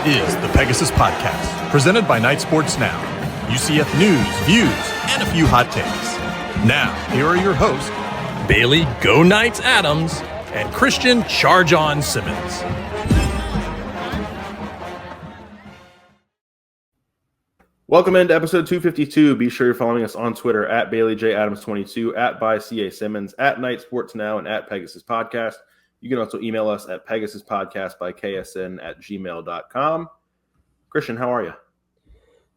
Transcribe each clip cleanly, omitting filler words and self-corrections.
is the Pegasus Podcast, presented by Night Sports Now. UCF news, views, and a few hot takes. Now, here are your hosts, Bailey Go Knights Adams and Christian Charge On Simmons. Welcome into episode 252. Be sure you're following us on Twitter at BaileyJAdams22, at @ByCASimmons, at Night Sports Now, and at Pegasus Podcast. You can also email us at PegasusPodcast@ksn@gmail.com. Christian, how are you?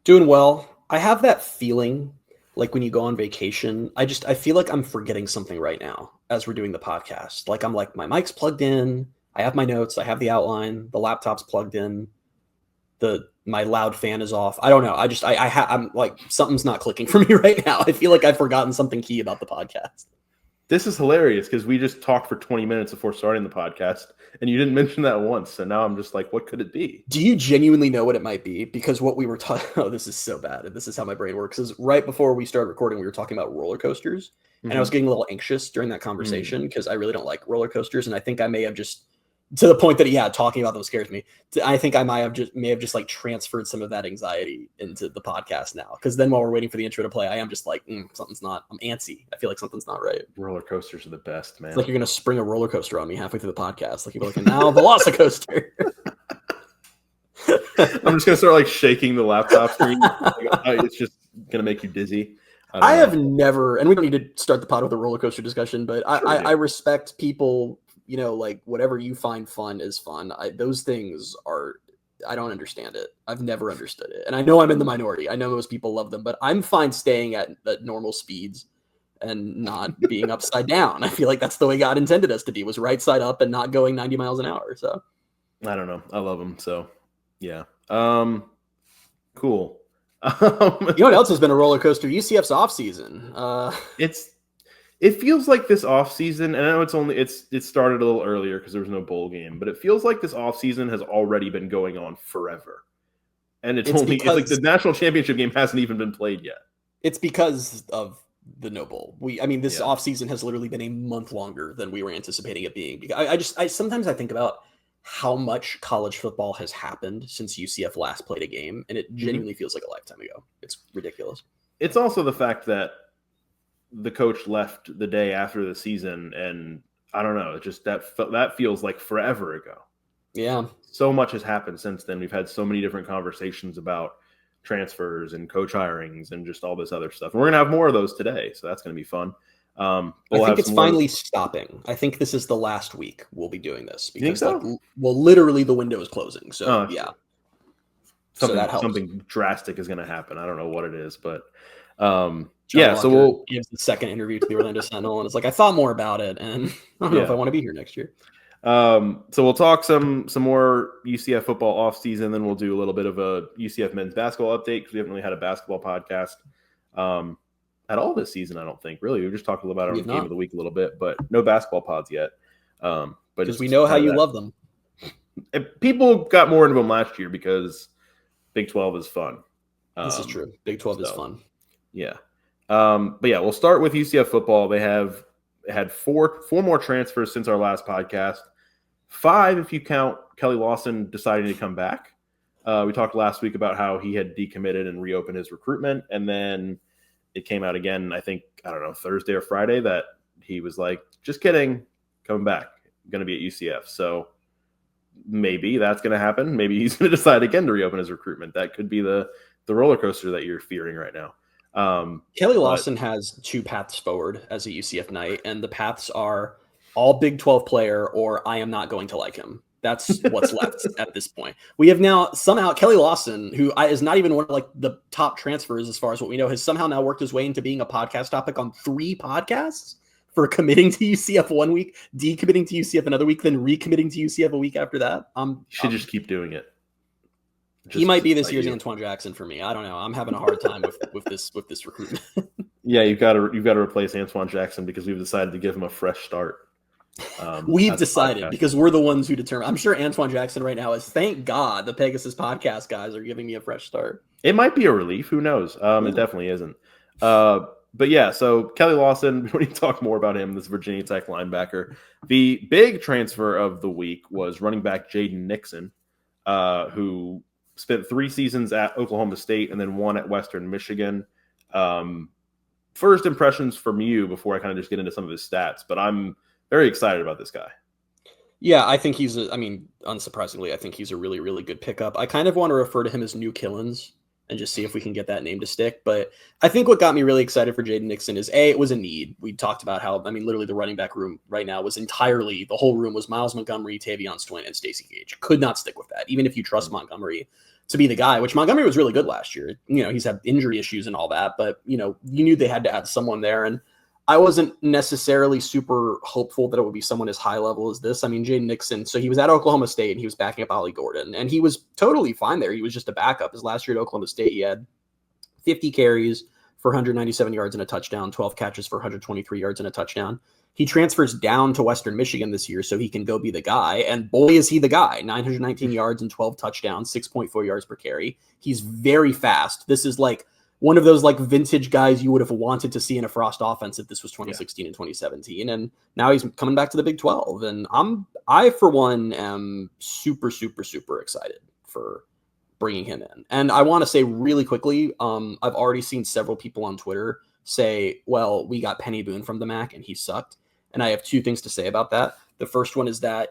Doing well. I have that feeling like when you go on vacation, I feel like I'm forgetting something right now as we're doing the podcast. Like my mic's plugged in, I have my notes, I have the outline, the laptop's plugged in, my loud fan is off. I don't know. I'm like, something's not clicking for me right now. I feel like I've forgotten something key about the podcast. This is hilarious because we just talked for 20 minutes before starting the podcast and you didn't mention that once. So now I'm just like, what could it be? Do you genuinely know what it might be? Because what we were talking this is so bad. And this is how my brain works. Is right before we started recording, we were talking about roller coasters. And I was getting a little anxious during that conversation because I really don't like roller coasters. And I think I may have just, to the point that, talking about them scares me. I think I may have just like transferred some of that anxiety into the podcast now. Because then while we're waiting for the intro to play, I am just like, I'm antsy. I feel like something's not right. Roller coasters are the best, man. It's like you're going to spring a roller coaster on me halfway through the podcast. Like you're like, now Velocicoaster. I'm just going to start like shaking the laptop screen. It's just going to make you dizzy. I have never, and we don't need to start the pod with a roller coaster discussion, but I respect people. Like whatever you find fun is fun. Those things are, I don't understand it. I've never understood it. And I know I'm in the minority. I know most people love them, but I'm fine staying at normal speeds and not being upside down. I feel like that's the way God intended us to be, was right side up and not going 90 miles an hour. So I don't know. I love them. So yeah. Cool. You know what else has been a roller coaster? UCF's off season. It feels like this offseason, and I know it started a little earlier because there was no bowl game, but it feels like this offseason has already been going on forever. And it's like the national championship game hasn't even been played yet. It's because of the no bowl. This offseason has literally been a month longer than we were anticipating it being. Because I sometimes think about how much college football has happened since UCF last played a game, and it genuinely feels like a lifetime ago. It's ridiculous. It's also the fact that the coach left the day after the season, and I don't know, just that feels like forever ago. Yeah. So much has happened since then. We've had so many different conversations about transfers and coach hirings and just all this other stuff. And we're going to have more of those today, so that's going to be fun. I think it's finally stopping. I think this is the last week we'll be doing this because literally the window is closing. So something drastic is going to happen. I don't know what it is, but so we'll give the second interview to the Orlando Sentinel, and it's like I thought more about it, and I don't know if I want to be here next year. So we'll talk some more UCF football off season, then we'll do a little bit of a UCF men's basketball update because we haven't really had a basketball podcast at all this season. I don't think really. We've just talked about our game of the week a little bit, but no basketball pods yet. But because we know how you love them. People got more into them last year because Big 12 is fun. This is true. Big 12 is fun. Yeah. We'll start with UCF football. They have had four more transfers since our last podcast. 5 if you count Kelly Lawson deciding to come back. We talked last week about how he had decommitted and reopened his recruitment, and then it came out again, I think, Thursday or Friday, that he was like, just kidding, coming back, going to be at UCF. So maybe that's going to happen. Maybe he's going to decide again to reopen his recruitment. That could be the roller coaster that you're fearing right now. Kelly Lawson has 2 paths forward as a UCF Knight, and the paths are all Big 12 player or I am not going to like him. That's what's left at this point. We have now somehow Kelly Lawson, who is not even one of the top transfers as far as what we know, has somehow now worked his way into being a podcast topic on 3 podcasts for committing to UCF one week, decommitting to UCF another week, then recommitting to UCF a week after that. Should just keep doing it. He might be this year's Antoine Jackson for me. I don't know. I'm having a hard time with this recruitment. Yeah, you've got to replace Antoine Jackson because we've decided to give him a fresh start. We've decided because we're the ones who determine. I'm sure Antoine Jackson right now is, thank God the Pegasus Podcast guys are giving me a fresh start. It might be a relief. Who knows? It definitely isn't. But yeah, so Kelly Lawson, we need to talk more about him, this Virginia Tech linebacker. The big transfer of the week was running back Jaden Nixon. who spent 3 seasons at Oklahoma State and then 1 at Western Michigan. First impressions from you before I kind of just get into some of his stats, but I'm very excited about this guy. Yeah, I think unsurprisingly, I think he's a really, really good pickup. I kind of want to refer to him as New Killins and just see if we can get that name to stick. But I think what got me really excited for Jaden Nixon is it was a need. We talked about how, literally the running back room right now was the whole room was Miles Montgomery, Tavion Swint, and Stacey Gage. Could not stick with that, even if you trust Montgomery to be the guy, which Montgomery was really good last year. He's had injury issues and all that, but you knew they had to add someone there. And I wasn't necessarily super hopeful that it would be someone as high level as this. Jaden Nixon, so he was at Oklahoma State and he was backing up Ollie Gordon, and he was totally fine there. He was just a backup. His last year at Oklahoma State, he had 50 carries for 197 yards and a touchdown, 12 catches for 123 yards and a touchdown. He transfers down to Western Michigan this year so he can go be the guy, and boy, is he the guy. 919 yards and 12 touchdowns, 6.4 yards per carry. He's very fast. This is like one of those like vintage guys you would have wanted to see in a Frost offense if this was 2016 and 2017. And now he's coming back to the Big 12. And I for one am super, super, super excited for bringing him in. And I want to say really quickly, I've already seen several people on Twitter say, well, we got Penny Boon from the MAC and he sucked. And I have 2 things to say about that. The first one is that,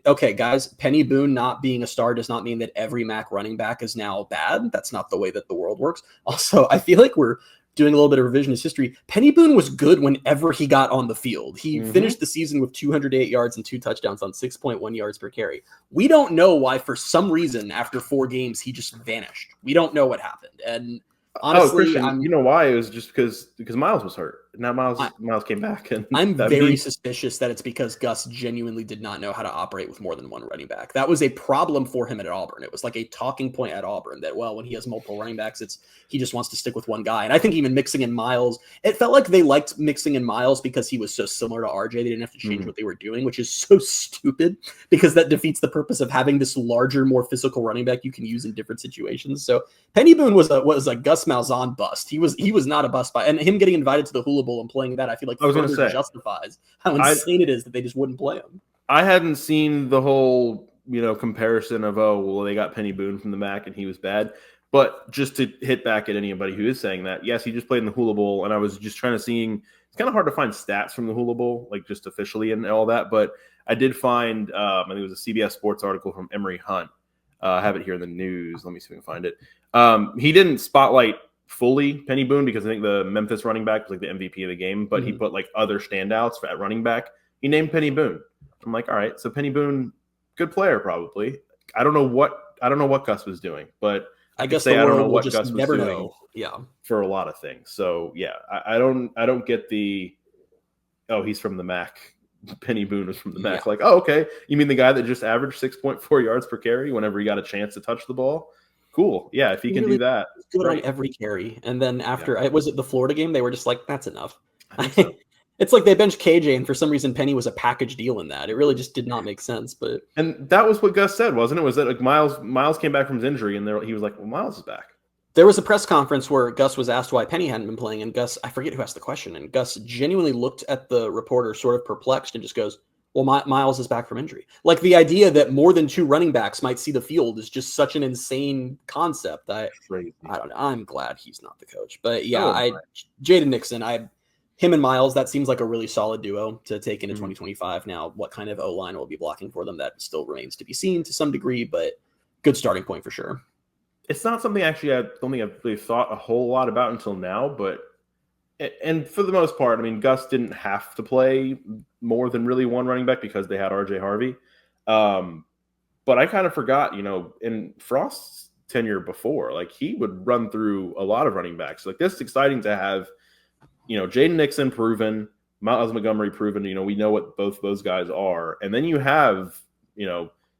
okay, guys, Penny Boon not being a star does not mean that every MAC running back is now bad. That's not the way that the world works. Also, I feel like we're doing a little bit of revisionist history. Penny Boon was good whenever he got on the field. He finished the season with 208 yards and 2 touchdowns on 6.1 yards per carry. We don't know why, for some reason, after 4 games, he just vanished. We don't know what happened. And honestly, Christian, you know why? It was just because Miles was hurt. Now Miles came back, and I'm very suspicious that it's because Gus genuinely did not know how to operate with more than one running back. That was a problem for him at Auburn. It was like a talking point at Auburn that, well, when he has multiple running backs, he just wants to stick with one guy. And I think even mixing in Miles, it felt like they liked mixing in Miles because he was so similar to RJ. They didn't have to change what they were doing, which is so stupid because that defeats the purpose of having this larger, more physical running back you can use in different situations. So Penny Boon was a Gus Malzahn bust. He was not a bust by, and him getting invited to the Hula Bowl and playing that, I feel like further justifies how insane it is that they just wouldn't play him. I hadn't seen the whole, comparison of, they got Penny Boon from the MAC and he was bad. But just to hit back at anybody who is saying that, yes, he just played in the Hula Bowl, and I was just trying to it's kind of hard to find stats from the Hula Bowl, like just officially and all that. But I did find, I think it was a CBS Sports article from Emory Hunt. I have it here in the news. Let me see if we can find it. He didn't spotlight fully Penny Boon because I think the Memphis running back was like the MVP of the game, but he put like other standouts at running back. He named Penny Boon. I'm like, all right, so Penny Boon, good player probably. I don't know what Gus was doing, but I guess I don't know what Gus was doing. Yeah, for a lot of things. So yeah, I don't get the he's from the MAC. Penny Boon was from the MAC. Yeah. Like, okay, you mean the guy that just averaged 6.4 yards per carry whenever he got a chance to touch the ball? Cool. Yeah, if he can do that. Good on every carry. And then after, was it the Florida game? They were just like, that's enough. I think so. It's like they benched KJ, and for some reason, Penny was a package deal in that. It really just did not make sense. And that was what Gus said, wasn't it? Was that like Miles came back from his injury, and he was like, well, Miles is back. There was a press conference where Gus was asked why Penny hadn't been playing, and Gus, I forget who asked the question, and Gus genuinely looked at the reporter sort of perplexed and just goes, well, Miles is back from injury. Like the idea that more than 2 running backs might see the field is just such an insane concept. I don't know. I'm glad he's not the coach. But yeah, Jaden Nixon, him and Miles, that seems like a really solid duo to take into 2025. Now, what kind of O-line will be blocking for them, that still remains to be seen to some degree, but good starting point for sure. It's not something actually I don't think I've really thought a whole lot about until now, but and for the most part, I mean, Gus didn't have to play more than really one running back because they had RJ Harvey. But I kind of forgot, in Frost's tenure before, like he would run through a lot of running backs. Like this is exciting to have, Jaden Nixon proven, Miles Montgomery proven, we know what both those guys are. And then you have,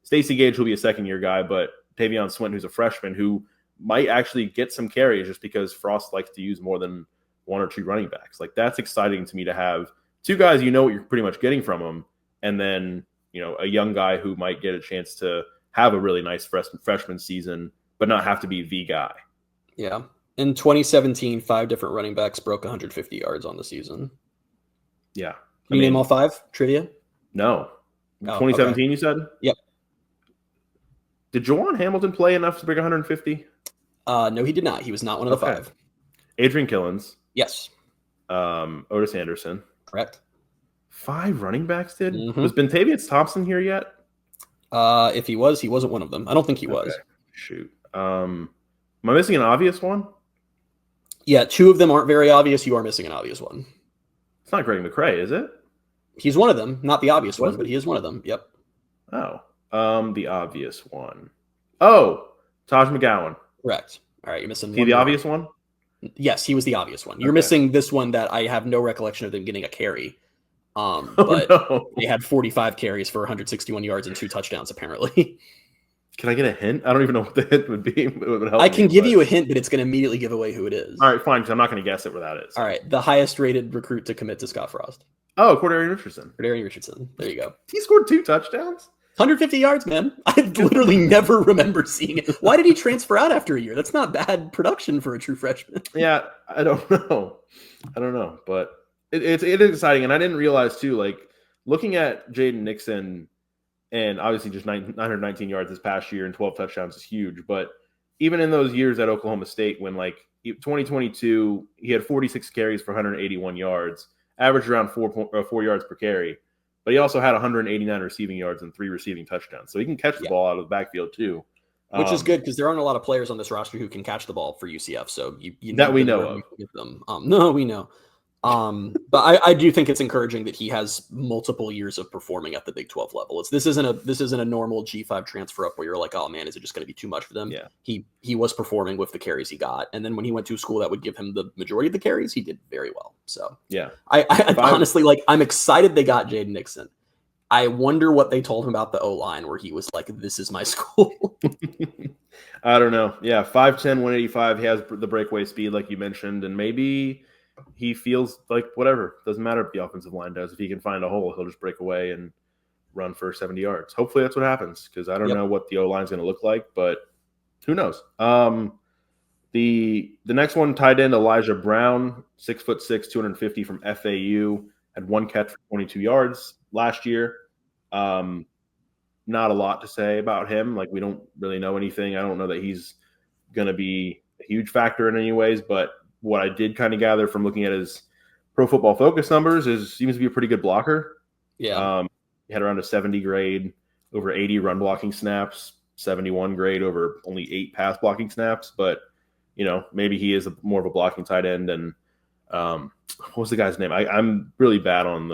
Stacey Gage will be a second-year guy, but Tavion Swint, who's a freshman, who might actually get some carries just because Frost likes to use more than 1 or 2 running backs. Like that's exciting to me to have 2 guys, what you're pretty much getting from them. And then, a young guy who might get a chance to have a really nice freshman season, but not have to be the guy. Yeah. In 2017, 5 different running backs broke 150 yards on the season. Yeah. Can you name all 5? Trivia? No. 2017, okay. You said? Yep. Did Jawan Hamilton play enough to break 150? No, he did not. He was not one of the 5. Adrian Killens. Yes. Otis Anderson. Correct. 5 running backs did? Mm-hmm. Was Bentavious Thompson here yet? If he was, he wasn't one of them. I don't think he was. Shoot. Am I missing an obvious one? Yeah, 2 of them aren't very obvious. You are missing an obvious one. It's not Greg McCrae, is it? He's one of them. Not the obvious one, but he is one of them. Yep. Oh. The obvious one. Oh, Taj McGowan. Correct. All right, you're missing He the obvious one? Yes, he was the obvious one. You're missing this one that I have no recollection of them getting a carry. But they had 45 carries for 161 yards and 2 touchdowns, apparently. Can I get a hint? I don't even know what the hint would be. It would help I can give you a hint, but it's going to immediately give away who it is. All right, fine, because I'm not going to guess it where that is. All right, the highest rated recruit to commit to Scott Frost. Oh, Cordan Richardson. Cordan Richardson. There you go. He scored 2 touchdowns? 150 yards, man. I literally never remember seeing it. Why did he transfer out after a year? That's not bad production for a true freshman. Yeah, I don't know. But it is exciting. And I didn't realize, too, like, looking at Jaden Nixon, and obviously just 919 yards this past year and 12 touchdowns is huge. But even in those years at Oklahoma State, when, like, 2022, he had 46 carries for 181 yards, averaged around 4 yards per carry. But he also had 189 receiving yards and 3 receiving touchdowns. So he can catch the ball out of the backfield too. Which is good because there aren't a lot of players on this roster who can catch the ball for UCF. So you that we know of. Get them. No, we know. But I do think it's encouraging that he has multiple years of performing at the Big 12 level. This isn't a normal G5 transfer up where you're like, oh man, is it just going to be too much for them? Yeah. He was performing with the carries he got, and then when he went to a school that would give him the majority of the carries, he did very well. So yeah, I honestly I'm excited they got Jaden Nixon. I wonder what they told him about the O-line where he was like, this is my school. I don't know. Yeah, 5'10", 185. He has the breakaway speed like you mentioned, and maybe he feels like whatever. Doesn't matter if the offensive line does. If he can find a hole, he'll just break away and run for 70 yards. Hopefully that's what happens because I don't know what the O-line is going to look like, but who knows? The next one, tight end Elijah Brown, 6'6", 250 from FAU, had 1 catch for 22 yards last year. Not a lot to say about him. Like, we don't really know anything. I don't know that he's going to be a huge factor in any ways, but what I did kind of gather from looking at his Pro Football Focus numbers is seems to be a pretty good blocker. Yeah. He had around a 70 grade, over 80 run blocking snaps, 71 grade over only 8 pass blocking snaps. But, maybe he is more of a blocking tight end. And what was the guy's name? I'm really bad on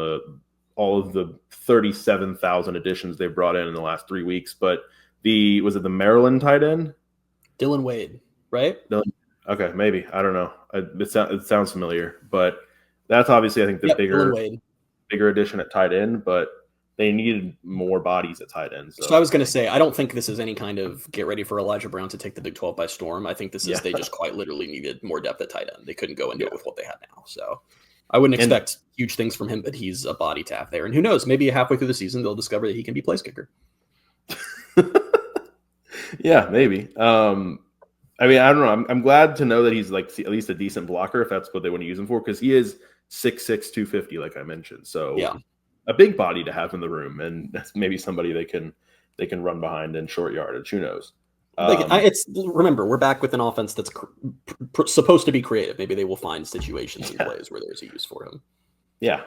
all of the 37,000 additions they've brought in the last 3 weeks. But was it the Maryland tight end? Dylan Wade, right? Okay, maybe. I don't know. It sounds familiar, but that's obviously, I think, the bigger addition at tight end, but they needed more bodies at tight end. So I was going to say, I don't think this is any kind of get ready for Elijah Brown to take the Big 12 by storm. I think this is they just quite literally needed more depth at tight end. They couldn't go into it with what they had now. So I wouldn't expect huge things from him, but he's a body to have there. And who knows, maybe halfway through the season, they'll discover that he can be place kicker. Yeah, maybe. I mean, I don't know. I'm glad to know that he's like at least a decent blocker if that's what they want to use him for, because he is 6'6", 250, like I mentioned. So a big body to have in the room, and that's maybe somebody they can run behind in short yardage. Who knows? Remember, we're back with an offense that's supposed to be creative. Maybe they will find situations and plays where there's a use for him. Yeah.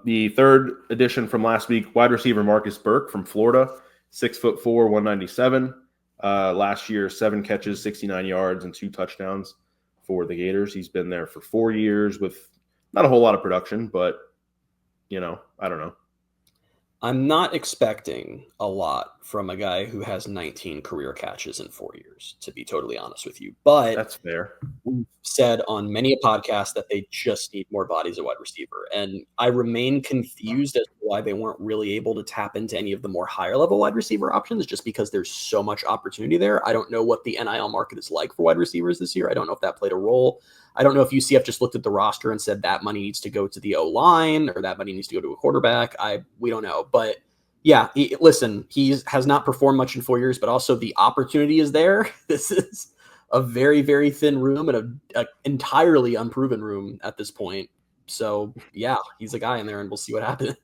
The third addition from last week, wide receiver Marcus Burke from Florida, 6'4", 197. Last year, 7 catches, 69 yards, and 2 touchdowns for the Gators. He's been there for 4 years with not a whole lot of production, but, I don't know. I'm not expecting a lot from a guy who has 19 career catches in 4 years, to be totally honest with you. But that's fair. We've said on many a podcast that they just need more bodies at wide receiver. And I remain confused as to why they weren't really able to tap into any of the more higher level wide receiver options, just because there's so much opportunity there. I don't know what the NIL market is like for wide receivers this year. I don't know if that played a role. I don't know if UCF just looked at the roster and said that money needs to go to the O-line or that money needs to go to a quarterback. We don't know. But yeah, he has not performed much in 4 years, but also the opportunity is there. This is a very, very thin room and an entirely unproven room at this point. So yeah, he's a guy in there and we'll see what happens.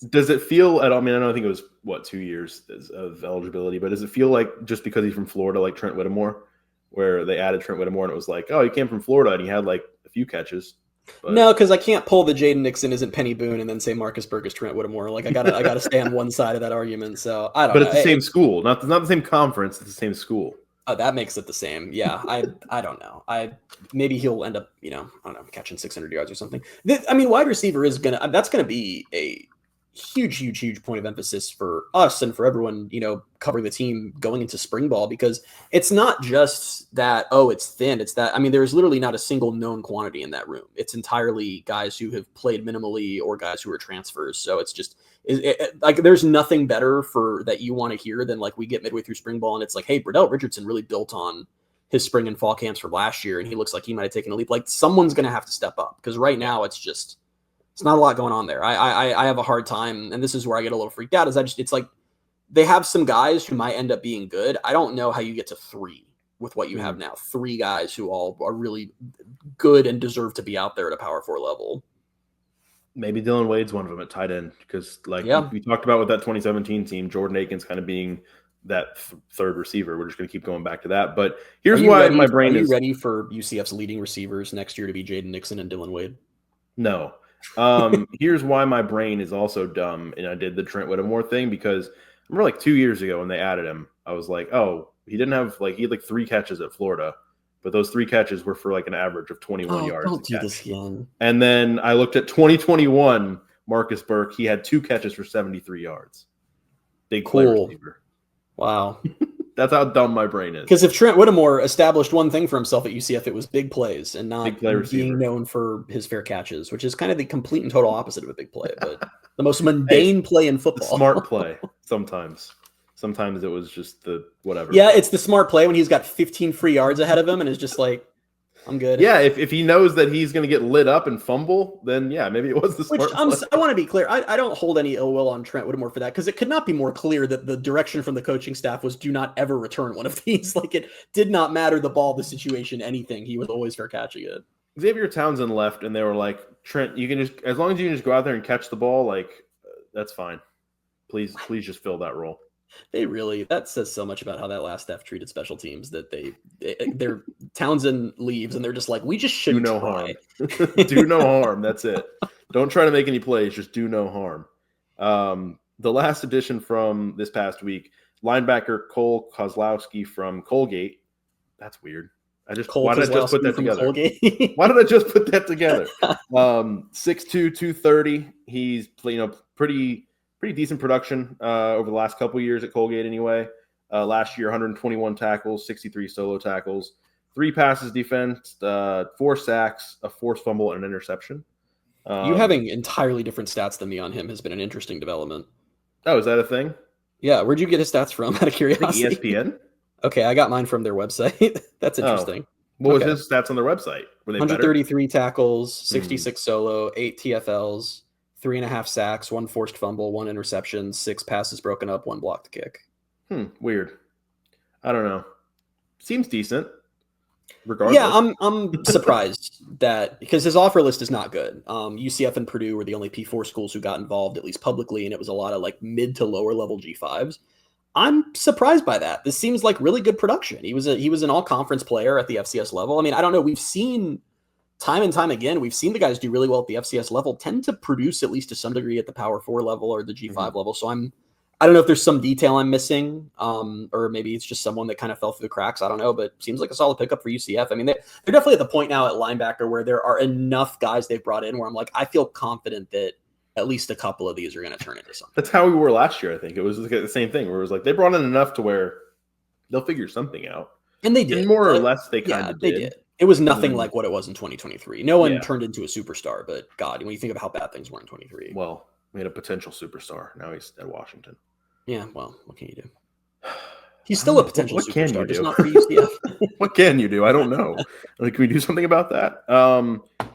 Does it feel at all? I mean, I don't think it was 2 years of eligibility, but does it feel like just because he's from Florida, like Trent Whittemore, where they added Trent Whittemore and it was like, oh, he came from Florida and he had like a few catches? But... No, because I can't pull the Jaden Nixon isn't Penny Boone and then say Marcus Burke is Trent Whittemore. Like I gotta stay on one side of that argument. So I don't know. But it's the same school, not the same conference. It's the same school. Oh, that makes it the same. Yeah, I don't know. Maybe he'll end up, I don't know, catching 600 yards or something. Wide receiver is that's gonna be a huge point of emphasis for us and for everyone, covering the team going into spring ball, because it's not just that, it's thin. It's that, there's literally not a single known quantity in that room. It's entirely guys who have played minimally or guys who are transfers. So it's just like, there's nothing better for that you want to hear than like we get midway through spring ball and it's like, hey, Cordan Richardson really built on his spring and fall camps from last year. And he looks like he might've taken a leap. Like someone's going to have to step up, because right now it's not a lot going on there. I have a hard time, and this is where I get a little freaked out, it's like they have some guys who might end up being good. I don't know how you get to 3 with what you have now. 3 guys who all are really good and deserve to be out there at a Power 4 level. Maybe Dylan Wade's one of them at tight end, because we talked about with that 2017 team, Jordan Akins kind of being that third receiver. We're just going to keep going back to that. But here's why my brain is ready for UCF's leading receivers next year to be Jaden Nixon and Dylan Wade. No. Here's why my brain is also dumb, and I did the Trent Whittemore thing, because I remember like 2 years ago when they added him, I was like, oh, he didn't have he had like 3 catches at Florida, but those 3 catches were for like an average of 21 yards. Don't do this again. And then I looked at 2021, Marcus Burke, he had 2 catches for 73 yards. Big play receiver. Wow. That's how dumb my brain is. Because if Trent Whittemore established one thing for himself at UCF, it was big plays and not being known for his fair catches, which is kind of the complete and total opposite of a big play, but the most mundane play in football. Smart play sometimes. Sometimes it was just the whatever. Yeah, it's the smart play when he's got 15 free yards ahead of him and is just like, I'm good. Yeah, if he knows that he's going to get lit up and fumble, then yeah, maybe it was the smart play. I want to be clear. I don't hold any ill will on Trent Whittemore for that, because it could not be more clear that the direction from the coaching staff was do not ever return one of these. Like, it did not matter the ball, the situation, anything. He was always fair catching it. Xavier Townsend left, and they were like, Trent, you can just, as long as you can just go out there and catch the ball, like, that's fine. Please just fill that role. That says so much about how that last staff treated special teams, that they're Townsend leaves and they're just like, we just shouldn't do no harm. Do no harm. That's it. Don't try to make any plays. Just do no harm. The last addition from this past week, linebacker Cole Koslowski from Colgate. That's weird. Why did I just put that together? Why did I just put that together? 6'2", 230. He's pretty decent production over the last couple of years at Colgate anyway. Last year, 121 tackles, 63 solo tackles, 3 passes defensed, 4 sacks, a forced fumble, and an interception. You having entirely different stats than me on him has been an interesting development. Oh, is that a thing? Yeah, where'd you get his stats from, out of curiosity? ESPN? Okay, I got mine from their website. That's interesting. What was his stats on their website? Were they 133 tackles, 66 solo, 8 TFLs, 3.5 sacks, 1 forced fumble, 1 interception, 6 passes broken up, 1 blocked kick. Weird. I don't know. Seems decent. Regardless. Yeah, I'm surprised that, because his offer list is not good. UCF and Purdue were the only P4 schools who got involved, at least publicly, and it was a lot of like mid to lower level G5s. I'm surprised by that. This seems like really good production. He was an all conference player at the FCS level. I don't know. We've seen time and time again, we've seen the guys do really well at the FCS level tend to produce at least to some degree at the Power 4 level or the G5 level. So I don't know if there's some detail I'm missing, or maybe it's just someone that kind of fell through the cracks. I don't know, but seems like a solid pickup for UCF. They're definitely at the point now at linebacker where there are enough guys they've brought in where I'm like, I feel confident that at least a couple of these are going to turn into something. That's how we were last year. I think it was the same thing where it was like they brought in enough to where they'll figure something out. And they did. And more or less they kind of did. They did. It was nothing like what it was in 2023. No one turned into a superstar, but God, when you think of how bad things were in 23. Well, we had a potential superstar. Now he's at Washington. Yeah, well, what can you do? He's still a potential superstar. Can you do? Just not for UCF. What can you do? I don't know. Can we do something about that?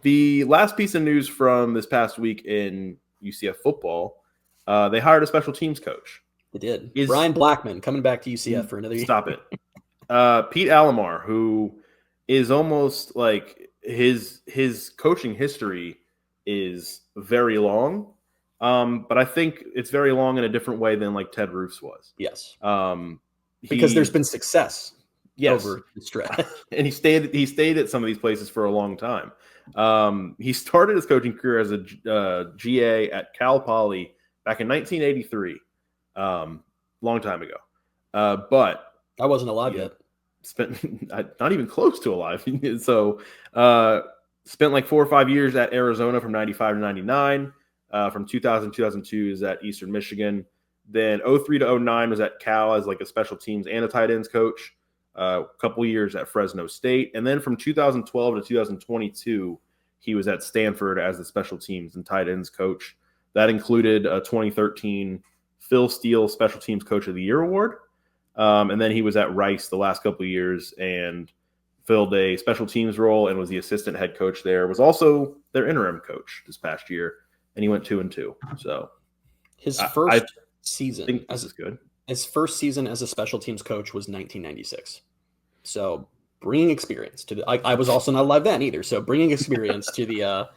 The last piece of news from this past week in UCF football, they hired a special teams coach. They did. Brian Blackman coming back to UCF for another year. Stop it. Pete Alamar, who is almost like his coaching history is very long. But I think it's very long in a different way than like Ted Roof's was. Yes. Because there's been success over the stretch. And he stayed at some of these places for a long time. He started his coaching career as a GA at Cal Poly back in 1983. Long time ago. But I wasn't alive yet. Spent not even close to alive. So spent like 4 or 5 years at Arizona from 95 to 99. From 2000 to 2002 is at Eastern Michigan. Then 03 to 09 was at Cal as like a special teams and a tight ends coach. A couple years at Fresno State. And then from 2012 to 2022, he was at Stanford as the special teams and tight ends coach. That included a 2013 Phil Steele Special Teams Coach of the Year award. And then he was at Rice the last couple of years and filled a special teams role and was the assistant head coach there. Was also their interim coach this past year, and he went 2-2. So his first season His first season as a special teams coach was 1996. So bringing experience to the. I was also not alive then either. So bringing experience to the.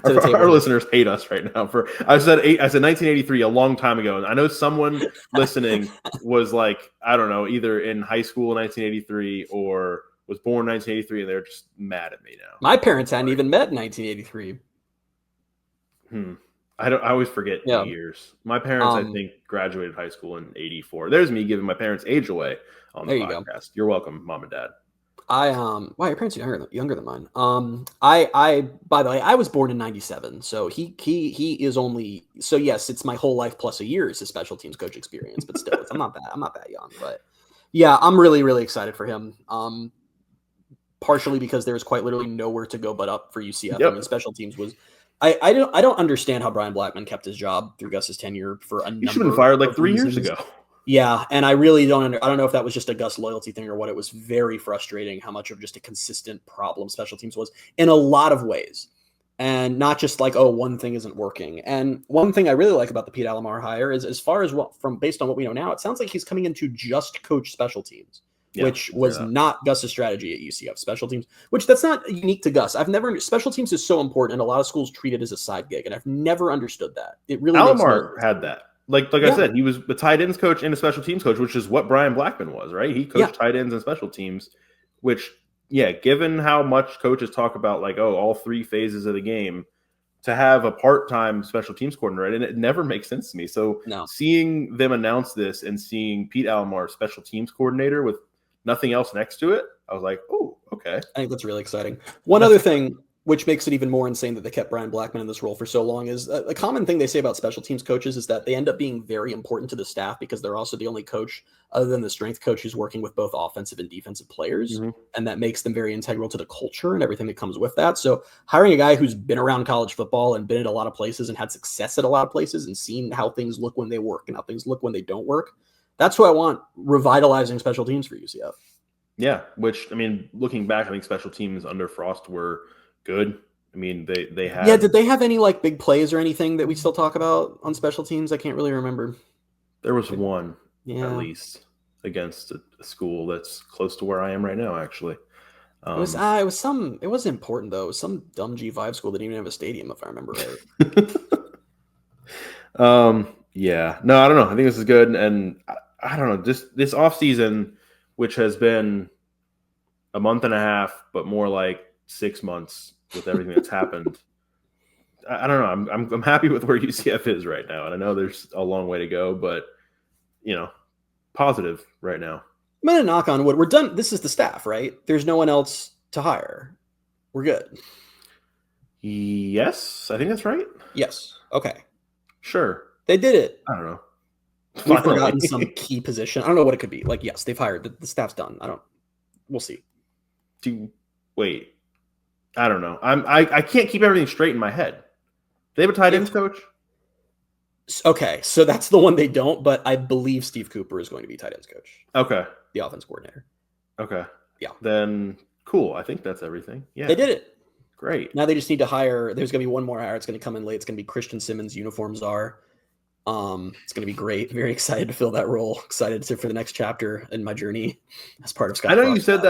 To the table. Our listeners hate us right now for I said 1983 a long time ago, and I know someone listening was like, I don't know, either in high school in 1983 or was born in 1983, and they're just mad at me now. My parents hadn't even met in 1983. I always forget years. My parents, I think, graduated high school in 84. There's me giving my parents' age away on the podcast. You're welcome, Mom and Dad. Wow, your parents are younger than mine. I by the way, I was born in 97, so he is only, so yes, it's my whole life plus a year as a special teams coach experience, but still, I'm not that young, but yeah, I'm really, really excited for him. Partially because there's quite literally nowhere to go but up for UCF. Yep. I mean, special teams was, I don't understand how Brian Blackman kept his job through Gus's tenure for a number. He should have been fired like 3 years ago. Yeah, and I really I don't know if that was just a Gus loyalty thing or what. It was very frustrating how much of just a consistent problem special teams was in a lot of ways. And not just like, oh, one thing isn't working. And one thing I really like about the Pete Alamar hire is, as far as based on what we know now, it sounds like he's coming in to just coach special teams, which was not Gus's strategy at UCF special teams, which that's not unique to Gus. Special teams is so important and a lot of schools treat it as a side gig. And I've never understood that. It really Alamar had that. Like I said, he was the tight ends coach and a special teams coach, which is what Brian Blackman was, right? He coached tight ends and special teams, which, given how much coaches talk about like, all three phases of the game, to have a part-time special teams coordinator, and it never makes sense to me. So seeing them announce this and seeing Pete Alamar special teams coordinator with nothing else next to it, I was like, oh, okay. I think that's really exciting. One other thing, which makes it even more insane that they kept Brian Blackman in this role for so long, is a common thing they say about special teams coaches is that they end up being very important to the staff because they're also the only coach other than the strength coach who's working with both offensive and defensive players. Mm-hmm. And that makes them very integral to the culture and everything that comes with that. So hiring a guy who's been around college football and been at a lot of places and had success at a lot of places and seen how things look when they work and how things look when they don't work, that's who I want revitalizing special teams for UCF. Yeah, which, I mean, looking back, I think special teams under Frost were good. I mean, they had. Yeah, did they have any like big plays or anything that we still talk about on special teams? I can't really remember. There was one, at least, against a school that's close to where I am right now, actually. It wasn't important though. It was some dumb G5 school that didn't even have a stadium, if I remember right. Yeah. No, I don't know. I think this is good. And I don't know, just this offseason, which has been a month and a half, but more like 6 months with everything that's happened. I don't know. I'm happy with where UCF is right now. And I know there's a long way to go, but positive right now. I'm going to knock on wood. We're done. This is the staff, right? There's no one else to hire. We're good. Yes, I think that's right. Yes. Okay. Sure. They did it. I don't know. We've forgotten some key position. I don't know what it could be. Like, yes, they've hired. The staff's done. We'll see. Wait. I don't know. I can't keep everything straight in my head. They have a tight ends coach? Okay, so that's the one they don't, but I believe Steve Cooper is going to be tight ends coach. Okay. The offense coordinator. Okay. Yeah. Then cool. I think that's everything. Yeah. They did it. Great. Now they just need to hire. There's going to be one more hire. It's going to come in late. It's going to be Christian Simmons. Uniforms are. It's going to be great. Very excited to fill that role. Excited for the next chapter in my journey as part of Scott. I know you said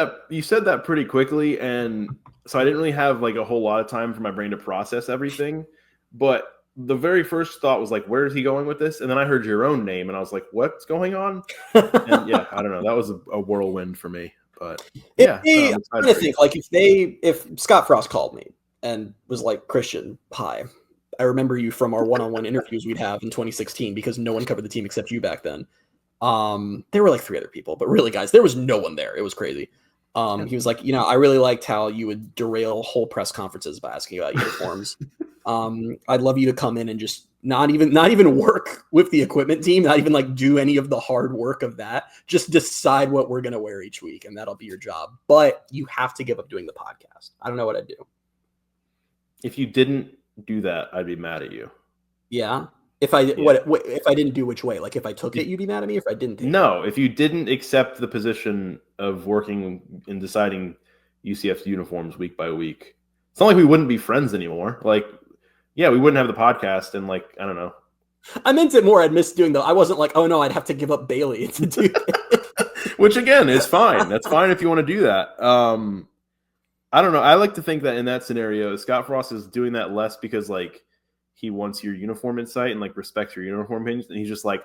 that pretty quickly, and so I didn't really have like a whole lot of time for my brain to process everything. But the very first thought was like, where is he going with this? And then I heard your own name, and I was like, what's going on? And yeah, I don't know. That was a whirlwind for me. But yeah, I'm trying to think, like if Scott Frost called me and was like, Christian, hi, I remember you from our one-on-one interviews we'd have in 2016 because no one covered the team except you back then. There were like 3 other people, but really, guys, there was no one there. It was crazy. He was like, I really liked how you would derail whole press conferences by asking about uniforms. I'd love you to come in and just not even work with the equipment team, not even like do any of the hard work of that. Just decide what we're going to wear each week, and that'll be your job. But you have to give up doing the podcast. I don't know what I'd do. If you didn't do that, I'd be mad at you. Yeah. If I if I didn't do which way? Like if I took it, you'd be mad at me. If I didn't take it? If you didn't accept the position of working and deciding UCF's uniforms week by week, it's not like we wouldn't be friends anymore. Like, yeah, we wouldn't have the podcast, and like, I don't know. I meant it more. I'd miss doing I wasn't like, oh no, I'd have to give up Bailey to do it. Which again is fine. That's fine if you want to do that. I don't know. I like to think that in that scenario, Scott Frost is doing that less because like he wants your uniform insight and like respects your uniform opinions, and he's just like,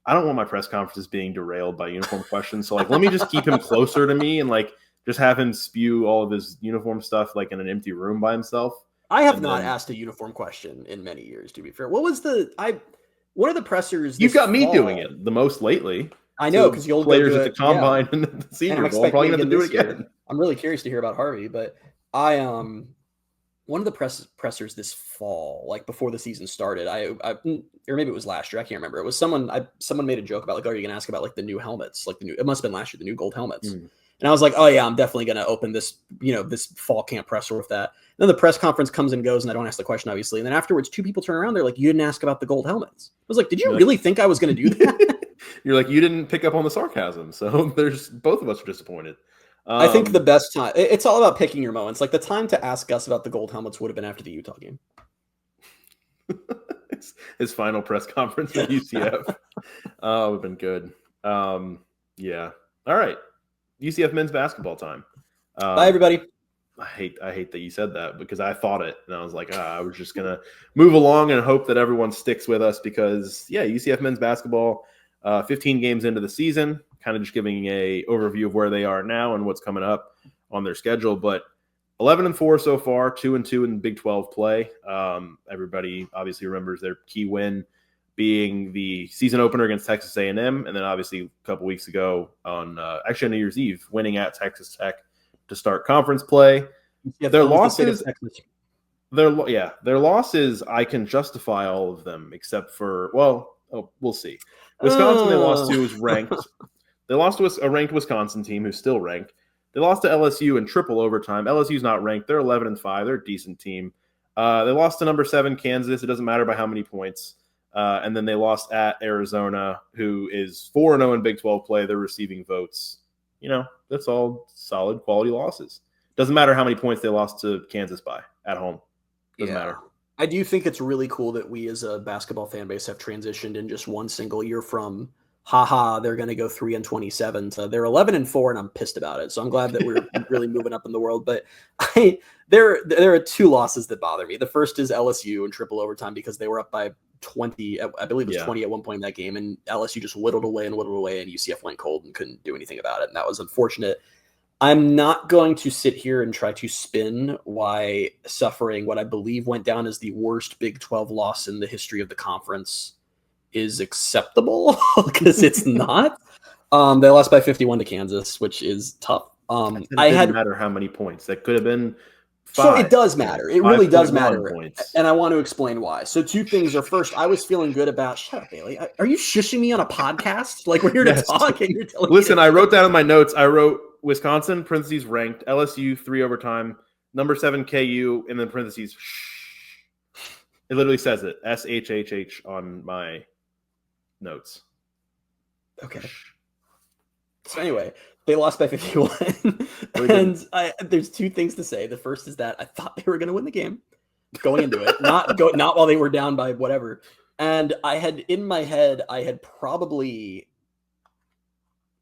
I don't want my press conferences being derailed by uniform questions. So like, let me just keep him closer to me and like just have him spew all of his uniform stuff like in an empty room by himself. I have not asked a uniform question in many years, to be fair. What was one of the pressers? You've got me doing it the most lately. I know, because you'll players at the combine and the Senior Bowl. I'm probably going to do it again. I'm really curious to hear about Harvey, but one of the pressers this fall, like before the season started, or maybe it was last year, I can't remember. It was someone made a joke about like, oh, are you going to ask about like the new helmets, like it must have been last year, the new gold helmets. And I was like, oh yeah, I'm definitely going to open this, this fall camp presser with that. And then the press conference comes and goes, and I don't ask the question, obviously. And then afterwards, 2 people turn around. They're like, you didn't ask about the gold helmets. I was like, did you really think I was going to do that? You're like, you didn't pick up on the sarcasm. So both of us are disappointed. I think the best time, it's all about picking your moments. Like the time to ask us about the gold helmets would have been after the Utah game. His final press conference at UCF. Oh, it would have been good. Yeah. All right. UCF men's basketball time. Bye, everybody. I hate that you said that because I thought it, and I was like, I was just gonna move along and hope that everyone sticks with us because, yeah, UCF men's basketball, 15 games into the season, kind of just giving a overview of where they are now and what's coming up on their schedule. But 11-4 so far, 2-2 in Big 12 play. Everybody obviously remembers their key win being the season opener against Texas A&M, and then obviously a couple weeks ago on New Year's Eve, winning at Texas Tech to start conference play. Their losses, I can justify all of them except for, we'll see. Wisconsin, they lost to is ranked. They lost to a ranked Wisconsin team who's still ranked. They lost to LSU in triple overtime. LSU's not ranked. They're 11-5. They're a decent team. They lost to number 7 Kansas. It doesn't matter by how many points. And then they lost at Arizona, who is 4-0 in Big 12 play. They're receiving votes. That's all solid quality losses. Doesn't matter how many points they lost to Kansas by at home. Doesn't matter. I do think it's really cool that we as a basketball fan base have transitioned in just one single year from they're going to go 3-27 to they're 11-4, and I'm pissed about it. So I'm glad that we're really moving up in the world. But there are 2 losses that bother me. The first is LSU in triple overtime because they were up by 20. I believe it was 20 at one point in that game, and LSU just whittled away, and UCF went cold and couldn't do anything about it. And that was unfortunate. I'm not going to sit here and try to spin why suffering what I believe went down as the worst Big 12 loss in the history of the conference is acceptable because it's not. They lost by 51 to Kansas, which is tough. It didn't matter how many points. That could have been 5. So it does matter. It really does matter. Points. And I want to explain why. So 2 things are, first, I was feeling good about, shut up, Bailey. Are you shushing me on a podcast? Like, we're here to talk and you're telling me. Listen, I wrote down in my notes, I wrote Wisconsin, parentheses, ranked, LSU, 3 overtime, number 7 KU, and then parentheses, it literally says it, SHHH on my notes. Okay. So anyway, they lost by 51. And there's 2 things to say. The first is that I thought they were going to win the game going into it, not while they were down by whatever. And in my head, I had probably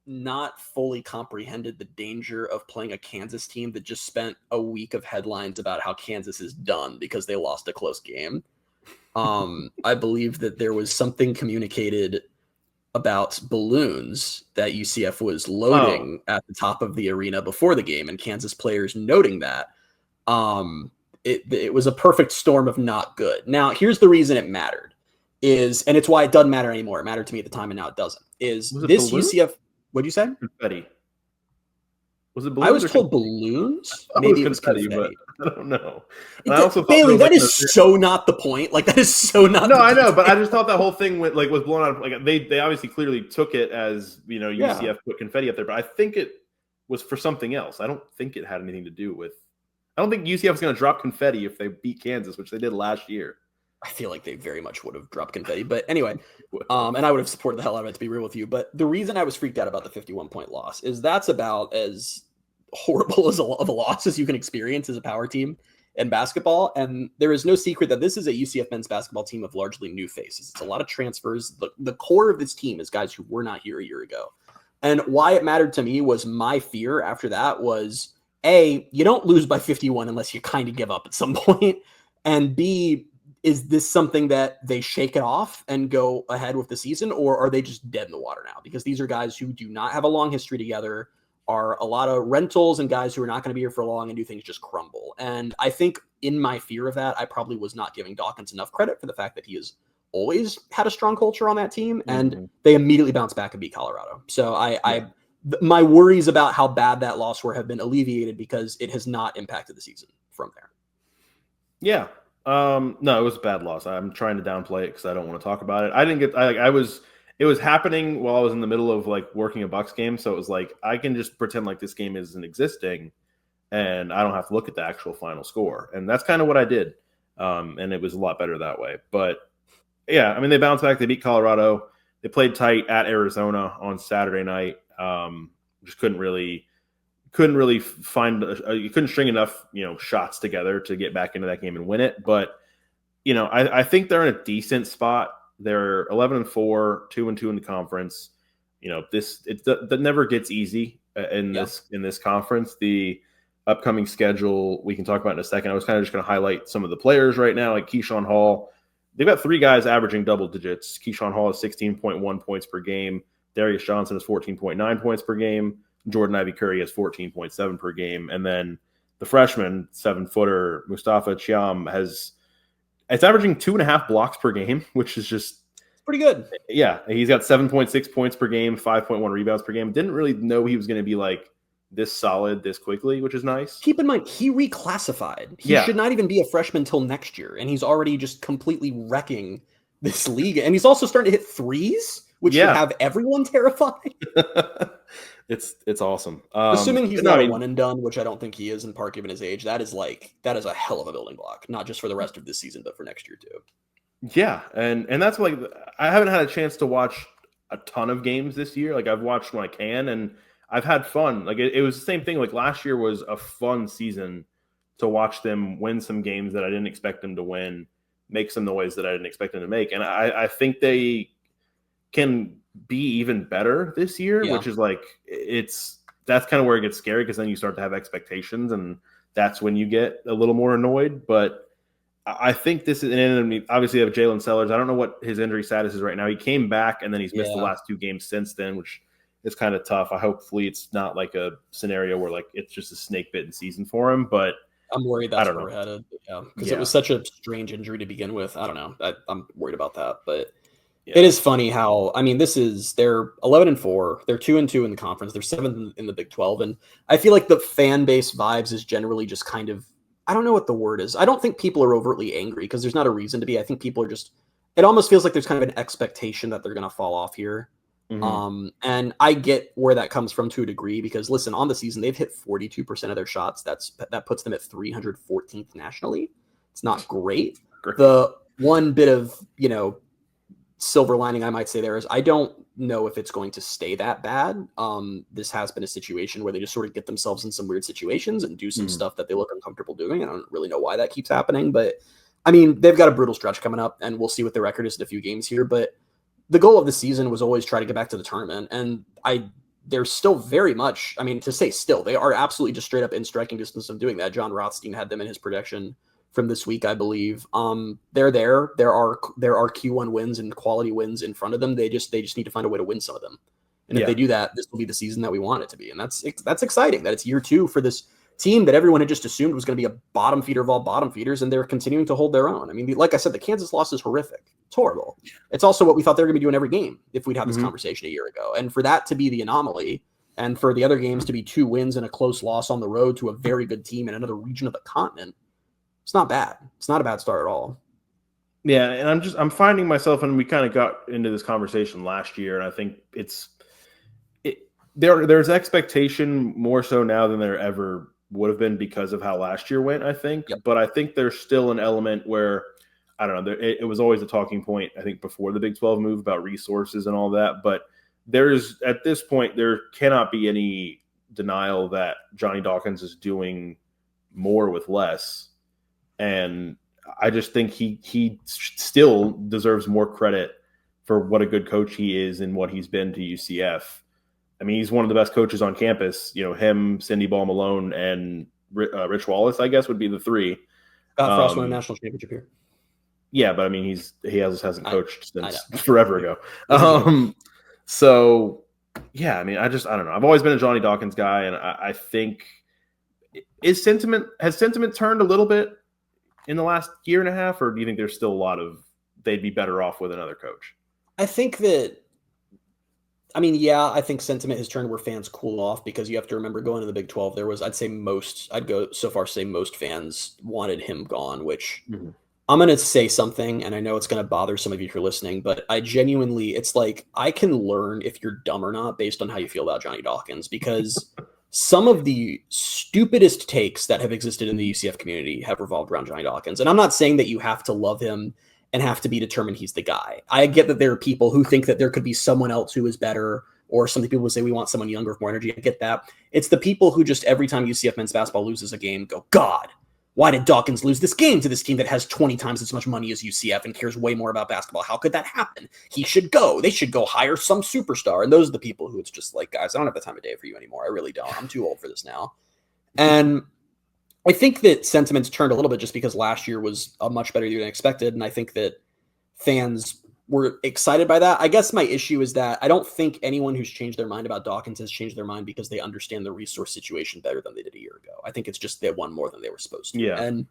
not fully comprehended the danger of playing a Kansas team that just spent a week of headlines about how Kansas is done because they lost a close game. And I had in my head, I had probably not fully comprehended the danger of playing a Kansas team that just spent a week of headlines about how Kansas is done because they lost a close game. I believe that there was something communicated about balloons that UCF was loading at the top of the arena before the game, and Kansas players noting that. It was a perfect storm of not good. Now, here's the reason it mattered and it's why it doesn't matter anymore. It mattered to me at the time, and now it doesn't. Is this balloon? UCF? What'd you say? Confetti. Was it balloons? I was told balloons. Maybe it was confetti. But I don't know. Bailey, that is so not the point. Like, that is so not. No, I know, but I just thought that whole thing was blown out. Like they obviously clearly took it as UCF put confetti up there, but I think it was for something else. I don't think it had anything to do with. I don't think UCF is going to drop confetti if they beat Kansas, which they did last year. I feel like they very much would have dropped confetti. But anyway, and I would have supported the hell out of it, to be real with you. But the reason I was freaked out about the 51-point loss is that's about as horrible of a loss as you can experience as a power team in basketball. And there is no secret that this is a UCF men's basketball team of largely new faces. It's a lot of transfers. The core of this team is guys who were not here a year ago. And why it mattered to me was my fear after that was, A, you don't lose by 51 unless you kind of give up at some point. And B, is this something that they shake it off and go ahead with the season, or are they just dead in the water now? Because these are guys who do not have a long history together, are a lot of rentals and guys who are not going to be here for long and do things just crumble. And I think in my fear of that, I probably was not giving Dawkins enough credit for the fact that he has always had a strong culture on that team, and they immediately bounced back and beat Colorado. So my worries about how bad that loss were have been alleviated because it has not impacted the season from there. Yeah. No, it was a bad loss. I'm trying to downplay it because I don't want to talk about it. It was happening while I was in the middle of working a Bucks game. So it was like, I can just pretend like this game isn't existing and I don't have to look at the actual final score. And that's kind of what I did. And it was a lot better that way. But yeah, I mean, they bounced back. They beat Colorado. They played tight at Arizona on Saturday night. Just couldn't really find you couldn't string enough shots together to get back into that game and win it. But I think they're in a decent spot. They're 11-4, 2-2 in the conference. That never gets easy in this conference. The upcoming schedule we can talk about in a second. I was kind of just going to highlight some of the players right now, like Keyshawn Hall. They've got 3 guys averaging double digits. Keyshawn Hall has 16.1 points per game. Darius Johnson has 14.9 points per game. Jordan Ivy Curry has 14.7 per game. And then the freshman 7-footer Mustafa Chiam it's averaging 2.5 blocks per game, which is just pretty good. Yeah. He's got 7.6 points per game, 5.1 rebounds per game. Didn't really know he was going to be this solid this quickly, which is nice. Keep in mind, he reclassified. He should not even be a freshman until next year. And he's already just completely wrecking this league. And he's also starting to hit threes, which should have everyone terrified. It's awesome. Assuming he's not a one and done, which I don't think he is in part given his age. That is a hell of a building block, not just for the rest of this season, but for next year too. Yeah, and that's I haven't had a chance to watch a ton of games this year. I've watched when I can, and I've had fun. It was the same thing. Last year was a fun season to watch them win some games that I didn't expect them to win, make some noise that I didn't expect them to make, and I think they can be even better this year, which is that's kind of where it gets scary because then you start to have expectations and that's when you get a little more annoyed. But I think this is, and obviously you have Jalen Sellers. I don't know what his injury status is right now. He came back and then he's missed the last 2 games since then, which is kind of tough. Hopefully it's not a scenario where it's just a snake bitten season for him, but I'm worried that's where we're headed. Yeah. Because it was such a strange injury to begin with. I don't know. I'm worried about that, but it is funny how, they're 11-4, they're 2-2 in the conference, they're 7th in the Big 12, and I feel like the fan base vibes is generally just kind of, I don't know what the word is. I don't think people are overtly angry because there's not a reason to be. I think people are just, it almost feels like there's kind of an expectation that they're going to fall off here. Mm-hmm. And I get where that comes from to a degree because listen, on the season, they've hit 42% of their shots. That puts them at 314th nationally. It's not great. The one bit of, silver lining I might say there is I don't know if it's going to stay that bad. This has been a situation where they just sort of get themselves in some weird situations and do some stuff that they look uncomfortable doing. I don't really know why that keeps happening, but they've got a brutal stretch coming up and we'll see what their record is in a few games here. But the goal of the season was always try to get back to the tournament. And they're still very much, to say still, they are absolutely just straight up in striking distance of doing that. John Rothstein had them in his projection from this week, I believe. They're there. There are Q1 wins and quality wins in front of them. They just need to find a way to win some of them. And if they do that, this will be the season that we want it to be. And that's exciting that it's year 2 for this team that everyone had just assumed was going to be a bottom feeder of all bottom feeders, and they're continuing to hold their own. I mean, like I said, the Kansas loss is horrific. It's horrible. It's also what we thought they were going to be doing every game if we'd had this conversation a year ago. And for that to be the anomaly, and for the other games to be 2 wins and a close loss on the road to a very good team in another region of the continent, it's not bad. It's not a bad start at all. Yeah, and I'm finding myself, and we kind of got into this conversation last year, and I think there's expectation more so now than there ever would have been because of how last year went, I think. Yep. But I think there's still an element where, I don't know, it was always a talking point, I think, before the Big 12 move about resources and all that. But at this point, there cannot be any denial that Johnny Dawkins is doing more with less. And I just think he still deserves more credit for what a good coach he is and what he's been to UCF. I mean, he's one of the best coaches on campus. You know, him, Cindy Ball Malone, and Rich Wallace, I guess, would be the 3. Scott Frost won a national championship here. Yeah, but I mean, he hasn't coached since forever ago. So, yeah, I mean, I don't know. I've always been a Johnny Dawkins guy, and I think has sentiment turned a little bit in the last year and a half, or do you think there's still a lot of they'd be better off with another coach? I think sentiment has turned where fans cool off, because you have to remember, going to the Big 12, there was, I'd go so far as to say most fans wanted him gone, which I'm going to say something, and I know it's going to bother some of you if you're listening, but I genuinely, it's like, I can learn if you're dumb or not based on how you feel about Johnny Dawkins, because some of the stupidest takes that have existed in the UCF community have revolved around Johnny Dawkins. And I'm not saying that you have to love him and have to be determined he's the guy. I get that there are people who think that there could be someone else who is better, or some people would say we want someone younger with more energy. I get that. It's the people who just every time UCF men's basketball loses a game go, God, why did Dawkins lose this game to this team that has 20 times as much money as UCF and cares way more about basketball? How could that happen? He should go. They should go hire some superstar. And those are the people who it's just like, guys, I don't have the time of day for you anymore. I really don't. I'm too old for this now. And I think that sentiments turned a little bit just because last year was a much better year than expected. And I think that fans were excited by that. I guess my issue is that I don't think anyone who's changed their mind about Dawkins has changed their mind because they understand the resource situation better than they did a year ago. I think it's just they won more than they were supposed to. Yeah. And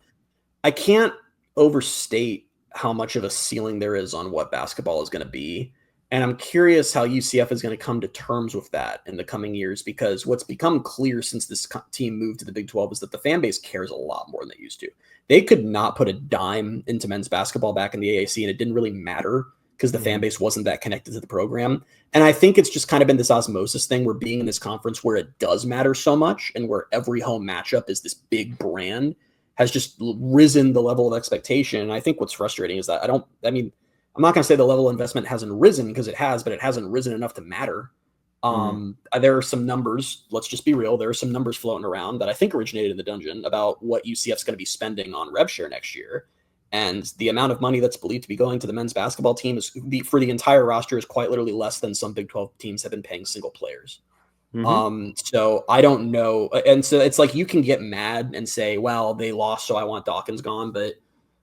I can't overstate how much of a ceiling there is on what basketball is going to be. And I'm curious how UCF is going to come to terms with that in the coming years, because what's become clear since this team moved to the Big 12 is that the fan base cares a lot more than they used to. They could not put a dime into men's basketball back in the AAC, and it didn't really matter because the fan base wasn't that connected to the program. And I think it's just kind of been this osmosis thing where being in this conference where it does matter so much and where every home matchup is this big brand has just risen the level of expectation. And I think what's frustrating is that I'm not going to say the level of investment hasn't risen, because it has, but it hasn't risen enough to matter. There are some numbers, let's just be real, there are some numbers floating around that I think originated in the dungeon about what UCF's going to be spending on rev share next year. And the amount of money that's believed to be going to the men's basketball team for the entire roster is quite literally less than some Big 12 teams have been paying single players. So I don't know. And so it's like, you can get mad and say, well, they lost, so I want Dawkins gone. But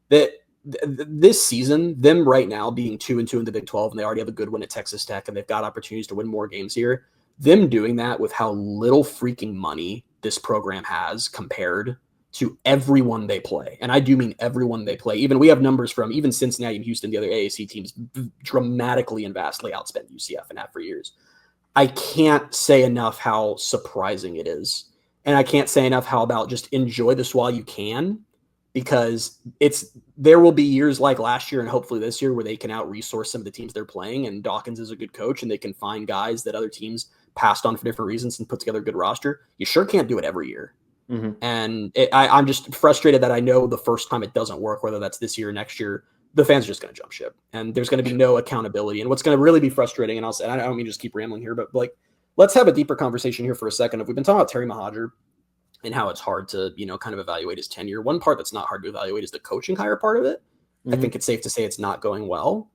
this season, them right now being 2-2 in the Big 12, and they already have a good win at Texas Tech, and they've got opportunities to win more games here. Them doing that with how little freaking money this program has compared to everyone they play. And I do mean everyone they play. Even we have numbers from even Cincinnati and Houston, the other AAC teams, dramatically and vastly outspend UCF and have for years. I can't say enough how surprising it is. And I can't say enough how about just enjoy this while you can, because there will be years like last year and hopefully this year where they can out-resource some of the teams they're playing, and Dawkins is a good coach and they can find guys that other teams passed on for different reasons and put together a good roster. You sure can't do it every year. And I'm just frustrated that I know the first time it doesn't work, whether that's this year or next year, the fans are just going to jump ship, and there's going to be no accountability. And what's going to really be frustrating, and I don't mean to just keep rambling here, but like, let's have a deeper conversation here for a second. If we've been talking about Terry Mohajir and how it's hard to, kind of evaluate his tenure, one part that's not hard to evaluate is the coaching hire part of it. I think it's safe to say it's not going well.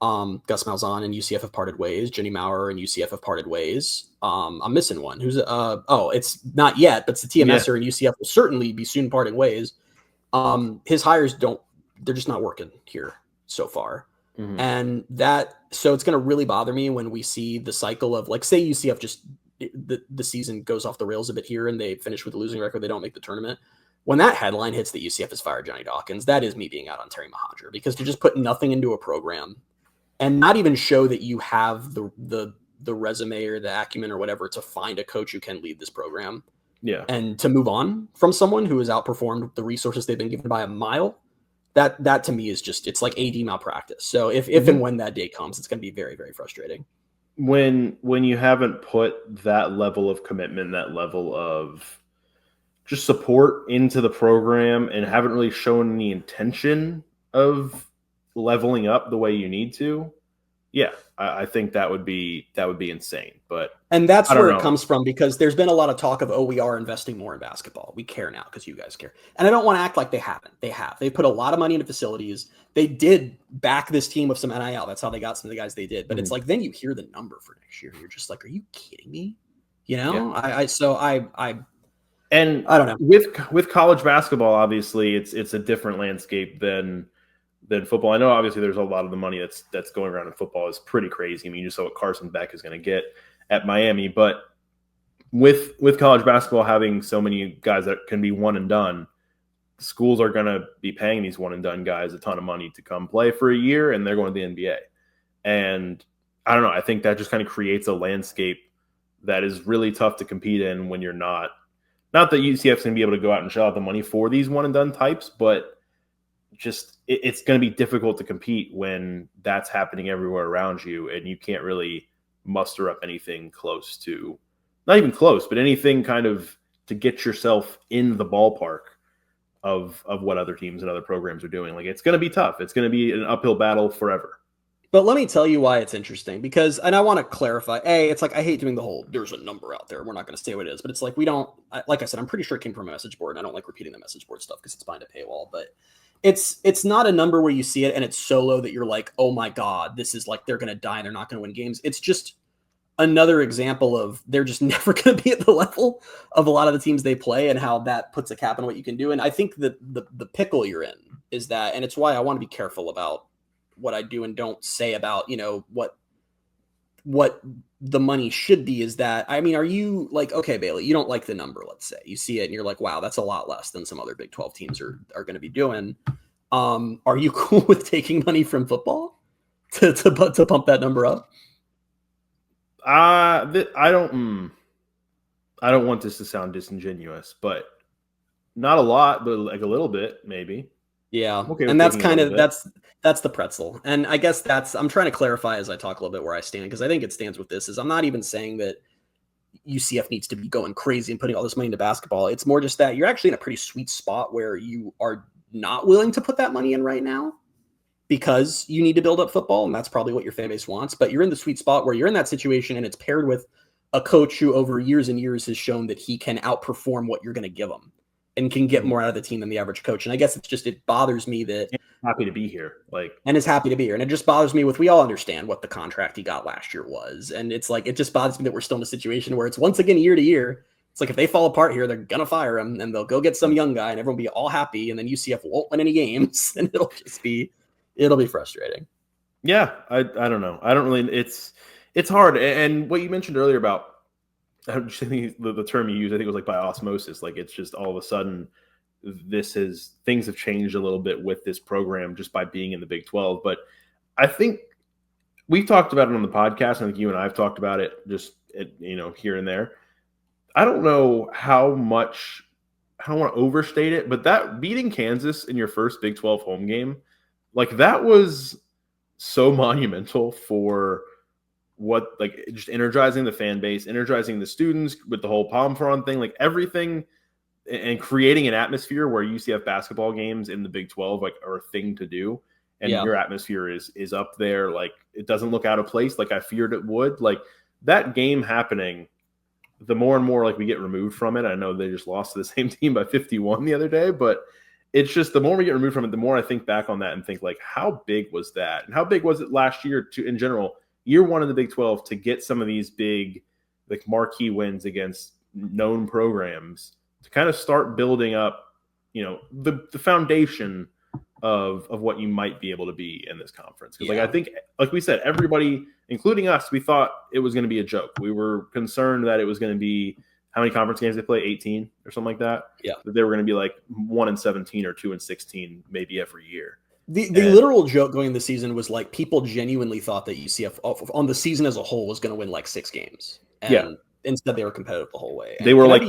Gus Malzahn and UCF have parted ways. Jenny Maurer and UCF have parted ways. I'm missing one. Who's it's not yet, but it's the TMSer and UCF will certainly be soon parting ways. His hires they're just not working here so far. Mhm. And so it's going to really bother me when we see the cycle of, like, say UCF just the season goes off the rails a bit here and they finish with a losing record. They don't make the tournament. When that headline hits that UCF has fired Johnny Dawkins, that is me being out on Terry Mahandra, because to just put nothing into a program and not even show that you have the resume or the acumen or whatever to find a coach who can lead this program. Yeah. And to move on from someone who has outperformed the resources they've been given by a mile, that to me is just, it's like AD malpractice. So if and when that day comes, it's going to be very, very frustrating. When you haven't put that level of commitment, that level of just support into the program, and haven't really shown any intention of leveling up the way you need to, yeah, I think that would be insane. And that's where it comes from, because there's been a lot of talk of, we are investing more in basketball. We care now because you guys care. And I don't want to act like they haven't. They have. They put a lot of money into facilities. They did back this team with some NIL. That's how they got some of the guys they did. But it's like, then you hear the number for next year, and you're just like, are you kidding me? You know? Yeah. And I don't know. With college basketball, obviously, it's a different landscape than football. I know obviously there's a lot of the money that's going around in football is pretty crazy. I mean, you saw what Carson Beck is going to get at Miami, but with college basketball having so many guys that can be one and done, schools are going to be paying these one and done guys a ton of money to come play for a year, and they're going to the NBA. And I don't know, I think that just kind of creates a landscape that is really tough to compete in when you're not that UCF's going to be able to go out and shell out the money for these one and done types, but just it's going to be difficult to compete when that's happening everywhere around you, and you can't really muster up anything close to, not even close, but anything kind of to get yourself in the ballpark of what other teams and other programs are doing. Like, it's going to be tough. It's going to be an uphill battle forever. But let me tell you why it's interesting, because, and I want to clarify, it's like, I hate doing the whole, there's a number out there, we're not going to say what it is, but it's like, like I said, I'm pretty sure it came from a message board, and I don't like repeating the message board stuff because it's behind a paywall, but it's not a number where you see it and it's so low that you're like, oh my God, this is like, they're going to die and they're not going to win games. It's just another example of they're just never going to be at the level of a lot of the teams they play, and how that puts a cap on what you can do. And I think that the pickle you're in is that, and it's why I want to be careful about what I do and don't say about, what the money should be, is that, I mean, are you like, okay, Bailey, you don't like the number, let's say you see it and you're like, wow, that's a lot less than some other Big 12 teams are going to be doing. Are you cool with taking money from football to pump that number up? I don't want this to sound disingenuous, but not a lot, but like a little bit, maybe. Yeah. Okay, and that's kind of, that's the pretzel. And I guess I'm trying to clarify as I talk a little bit where I stand, because I think it stands with this is, I'm not even saying that UCF needs to be going crazy and putting all this money into basketball. It's more just that you're actually in a pretty sweet spot where you are not willing to put that money in right now because you need to build up football, and that's probably what your fan base wants. But you're in the sweet spot where you're in that situation, and it's paired with a coach who over years and years has shown that he can outperform what you're going to give him and can get more out of the team than the average coach. And I guess it bothers me that happy to be here, and is happy to be here. And it just bothers me we all understand what the contract he got last year was. And it's like, it just bothers me that we're still in a situation where it's once again, year to year. It's like, if they fall apart here, they're going to fire him and they'll go get some young guy and everyone will be all happy. And then UCF won't win any games and it'll be frustrating. Yeah. I don't know. I don't really, it's hard. And what you mentioned earlier about, I think the term you used, I think it was like by osmosis. Like, it's just all of a sudden things have changed a little bit with this program just by being in the Big 12. But I think we've talked about it on the podcast. I think you and I have talked about it just, here and there. I don't know how much, I don't want to overstate it, but that beating Kansas in your first Big 12 home game, like, that was so monumental for just energizing the fan base, energizing the students with the whole palm frond thing, like everything, and creating an atmosphere where UCF basketball games in the Big 12 are a thing to do. And your atmosphere is up there. Like, it doesn't look out of place like I feared it would. Like, that game happening, the more and more we get removed from it. I know they just lost to the same team by 51 the other day, but it's just the more we get removed from it, the more I think back on that and think, how big was that? And how big was it last year in general? Year one of the Big 12 to get some of these big, marquee wins against known programs to kind of start building up the foundation of what you might be able to be in this conference. Because I think, like we said, everybody, including us, we thought it was going to be a joke. We were concerned that it was going to be how many conference games they play, 18 or something like that. Yeah, that they were going to be like 1-17 or 2-16 maybe every year. The literal joke going into the season was like people genuinely thought that UCF on the season as a whole was going to win like 6 games. And instead they were competitive the whole way. And they were like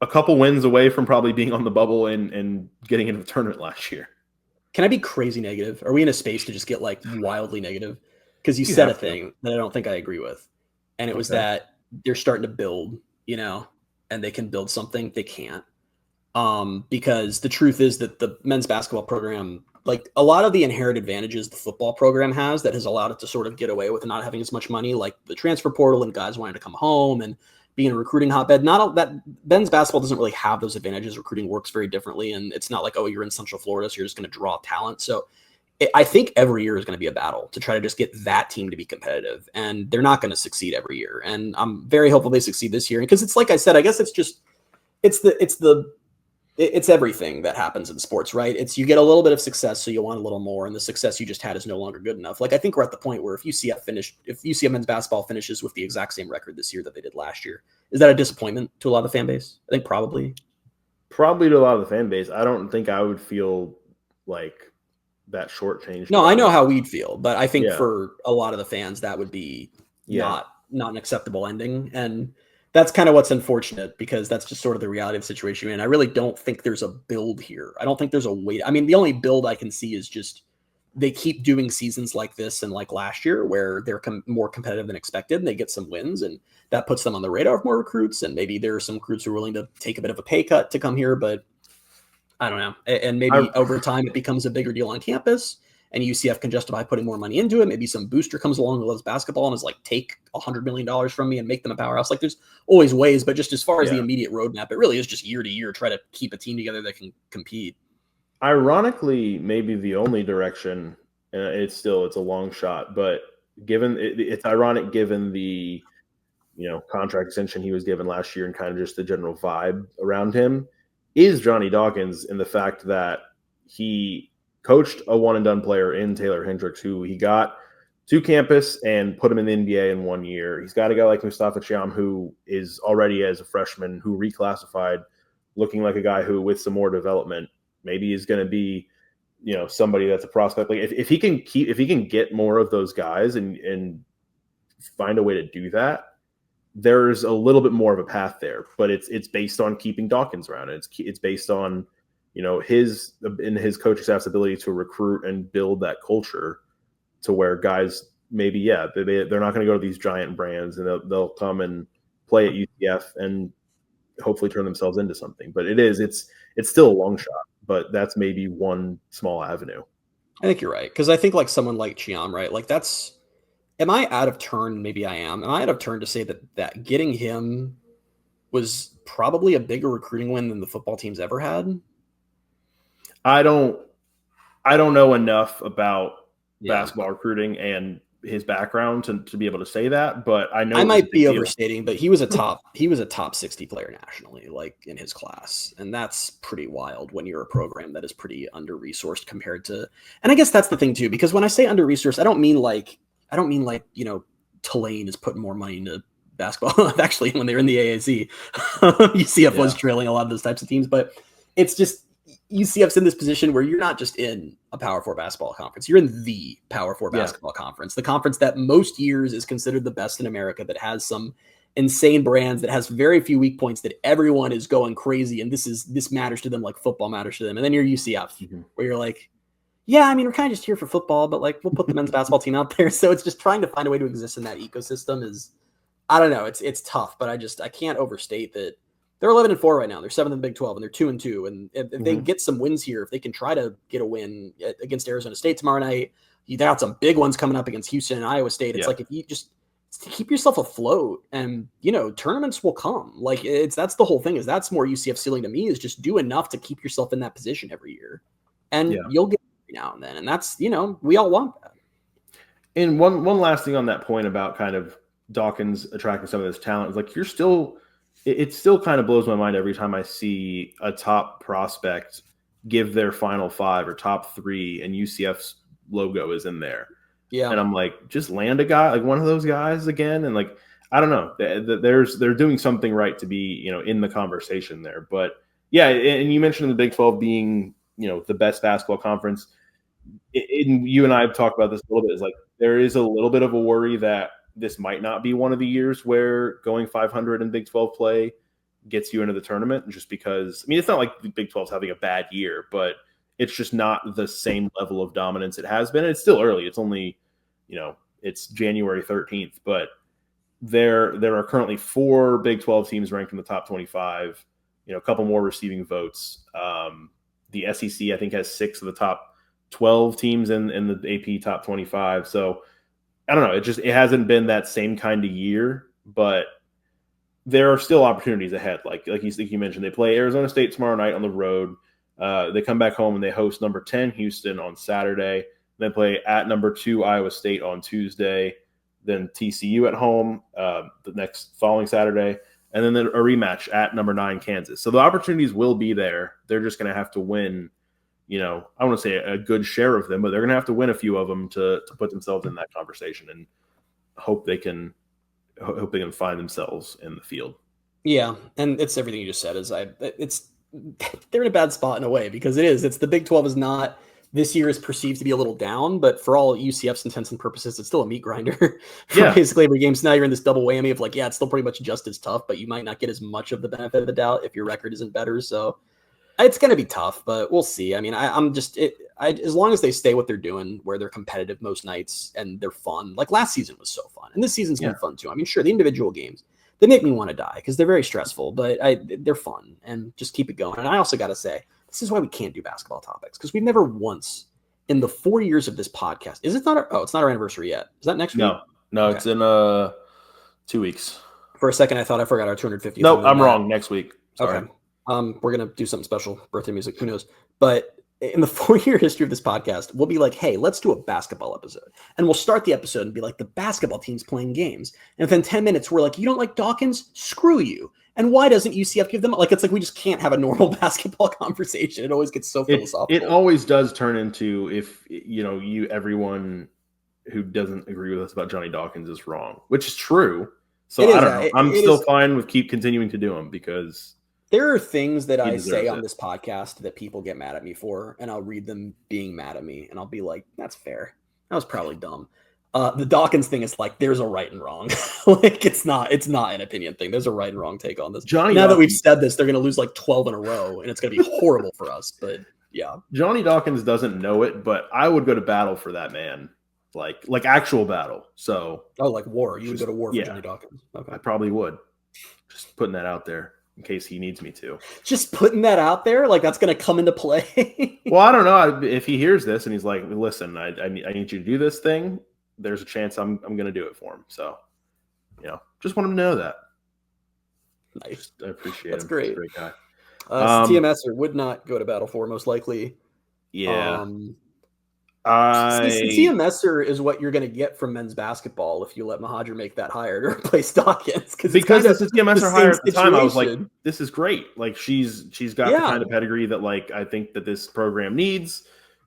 a couple wins away from probably being on the bubble and getting into the tournament last year. Can I be crazy negative? Are we in a space to just get like wildly negative? Because you said a thing that I don't think I agree with. And it was that they're starting to build, and they can build something. They can't. Because the truth is that the men's basketball program, like a lot of the inherent advantages the football program has that has allowed it to sort of get away with not having as much money, like the transfer portal and guys wanting to come home and being a recruiting hotbed. Not that men's basketball doesn't really have those advantages. Recruiting works very differently. And it's not like, oh, you're in Central Florida, so you're just going to draw talent. So I think every year is going to be a battle to try to just get that team to be competitive. And they're not going to succeed every year. And I'm very hopeful they succeed this year. Because it's like I said, I guess it's everything that happens in sports, right? It's you get a little bit of success, so you want a little more, and the success you just had is no longer good enough. Like I think we're at the point where if UCF men's basketball finishes with the exact same record this year that they did last year, is that a disappointment to a lot of the fan base? I think probably to a lot of the fan base. I don't think I would feel like that shortchanged. No, I know how we'd feel, but I think for a lot of the fans that would be not an acceptable ending, and that's kind of what's unfortunate because that's just sort of the reality of the situation. And I really don't think there's a build here. I don't think there's a way. I mean, the only build I can see is just they keep doing seasons like this and like last year where they're more competitive than expected and they get some wins and that puts them on the radar of more recruits. And maybe there are some recruits who are willing to take a bit of a pay cut to come here, but I don't know. And maybe over time it becomes a bigger deal on campus and UCF can justify putting more money into it. Maybe some booster comes along who loves basketball and is like, take $100 million from me and make them a powerhouse. Like there's always ways, but just as far as the immediate roadmap, it really is just year to year, try to keep a team together that can compete. Ironically, maybe the only direction, it's a long shot, but it's ironic given the, contract extension he was given last year and kind of just the general vibe around him is Johnny Dawkins in the fact that he coached a one-and-done player in Taylor Hendricks, who he got to campus and put him in the NBA in 1 year. He's got a guy like Mustafa Chiam, who is already as a freshman, who reclassified, looking like a guy who, with some more development, maybe is going to be, somebody that's a prospect. Like if he can get more of those guys and find a way to do that, there's a little bit more of a path there. But it's based on keeping Dawkins around. It's based on his coaching staff's ability to recruit and build that culture to where guys maybe, they're not going to go to these giant brands and they'll come and play at UCF and hopefully turn themselves into something. But it's still a long shot, but that's maybe one small avenue. I think you're right. Cause I think like someone like Chiam, right? Like am I out of turn? Maybe I am. Am I out of turn to say that getting him was probably a bigger recruiting win than the football team's ever had? I don't know enough about basketball recruiting and his background to be able to say that, but I know I might be overstating, but he was a top 60 player nationally, like in his class. And that's pretty wild when you're a program that is pretty under-resourced compared to, and I guess that's the thing too, because when I say under-resourced, I don't mean like, Tulane is putting more money into basketball. Actually, when they were in the AAC, UCF was trailing a lot of those types of teams, but it's just, UCF's in this position where you're not just in a Power 4 basketball conference. You're in the Power 4 basketball conference, the conference that most years is considered the best in America, that has some insane brands, that has very few weak points, that everyone is going crazy. And this matters to them like football matters to them. And then you're UCF where you're like, we're kind of just here for football, but like we'll put the men's basketball team out there. So it's just trying to find a way to exist in that ecosystem is, I don't know. It's tough, but I can't overstate that. They're 11-4 right now. They're 7th in the Big 12, and they're 2-2. And if they get some wins here, if they can try to get a win against Arizona State tomorrow night, you got some big ones coming up against Houston and Iowa State. It's like if you just keep yourself afloat, and tournaments will come. Like that's the whole thing. That's more UCF ceiling to me, is just do enough to keep yourself in that position every year, and you'll get every now and then. And that's we all want that. And one last thing on that point about kind of Dawkins attracting some of this talent is like it still kind of blows my mind every time I see a top prospect give their final 5 or top 3, and UCF's logo is in there. Yeah. And I'm like, just land a guy, like one of those guys again. And like, I don't know, they're doing something right to be, in the conversation there. But yeah, and you mentioned the Big 12 being, the best basketball conference. You and I have talked about this a little bit. Is like, there is a little bit of a worry that this might not be one of the years where going 500 in Big 12 play gets you into the tournament, just because, it's not like the Big 12 is having a bad year, but it's just not the same level of dominance it has been. It's still early. It's only, it's January 13th, but there are currently 4 Big 12 teams ranked in the top 25, a couple more receiving votes. The SEC, I think, has 6 of the top 12 teams in the AP top 25. So I don't know. It hasn't been that same kind of year, but there are still opportunities ahead. Like you mentioned, they play Arizona State tomorrow night on the road. They come back home and they host number 10 Houston on Saturday. Then play at number 2 Iowa State on Tuesday. Then TCU at home the next following Saturday, and then a rematch at number 9 Kansas. So the opportunities will be there. They're just going to have to win. I want to say a good share of them, but they're going to have to win a few of them to put themselves in that conversation, and hope they can find themselves in the field. Yeah, and it's everything you just said. They're in a bad spot in a way, because it's the Big 12 is not. This year is perceived to be a little down, but for all UCF's intents and purposes, it's still a meat grinder for basically every game. So now you're in this double whammy of like, yeah, it's still pretty much just as tough, but you might not get as much of the benefit of the doubt if your record isn't better. So it's going to be tough, but we'll see. As long as they stay what they're doing, where they're competitive most nights and they're fun. Like last season was so fun, and this season's been fun too. Sure, the individual games, they make me want to die because they're very stressful, but they're fun, and just keep it going. And I also got to say, this is why we can't do basketball topics, because we've never once in the 4 years of this podcast. It's not our anniversry yet. Is that next week? No, okay. It's in 2 weeks. For a second, I thought I forgot our 250th. No, I'm wrong. Next week. Sorry. Okay. We're gonna do something special, birthday music. Who knows? But in the 4-year history of this podcast, we'll be like, hey, let's do a basketball episode. And we'll start the episode and be like, the basketball team's playing games. And within 10 minutes, we're like, you don't like Dawkins? Screw you. And why doesn't UCF give them? It's like we just can't have a normal basketball conversation. It always gets so philosophical. It always does turn into, if everyone who doesn't agree with us about Johnny Dawkins is wrong, which is true. So I don't know. I'm still fine with keep continuing to do them, because there are things that I say on this podcast that people get mad at me for, and I'll read them being mad at me, and I'll be like, that's fair. That was probably dumb. The Dawkins thing is like, there's a right and wrong. It's not an opinion thing. There's a right and wrong take on this. Now that we've said this, they're going to lose like 12 in a row, and it's going to be horrible for us. But yeah, Johnny Dawkins doesn't know it, but I would go to battle for that man, like actual battle. So like war. You would go to war for Johnny Dawkins. Okay, I probably would. Just putting that out there in case he needs me to. Just putting that out there, like that's going to come into play. Well, I don't know if he hears this and he's like, listen, I need you to do this thing. There's a chance I'm going to do it for him. So, just want him to know that. Nice. I appreciate That's him. great. He's a great guy. TMS would not go to battle for, most likely. Yeah. TMS is what you're going to get from men's basketball if you let Mahajer make that hire to replace Dawkins. Because the TMS hire at the time, I was like, this is great. Like she's got the kind of pedigree that like I think that this program needs.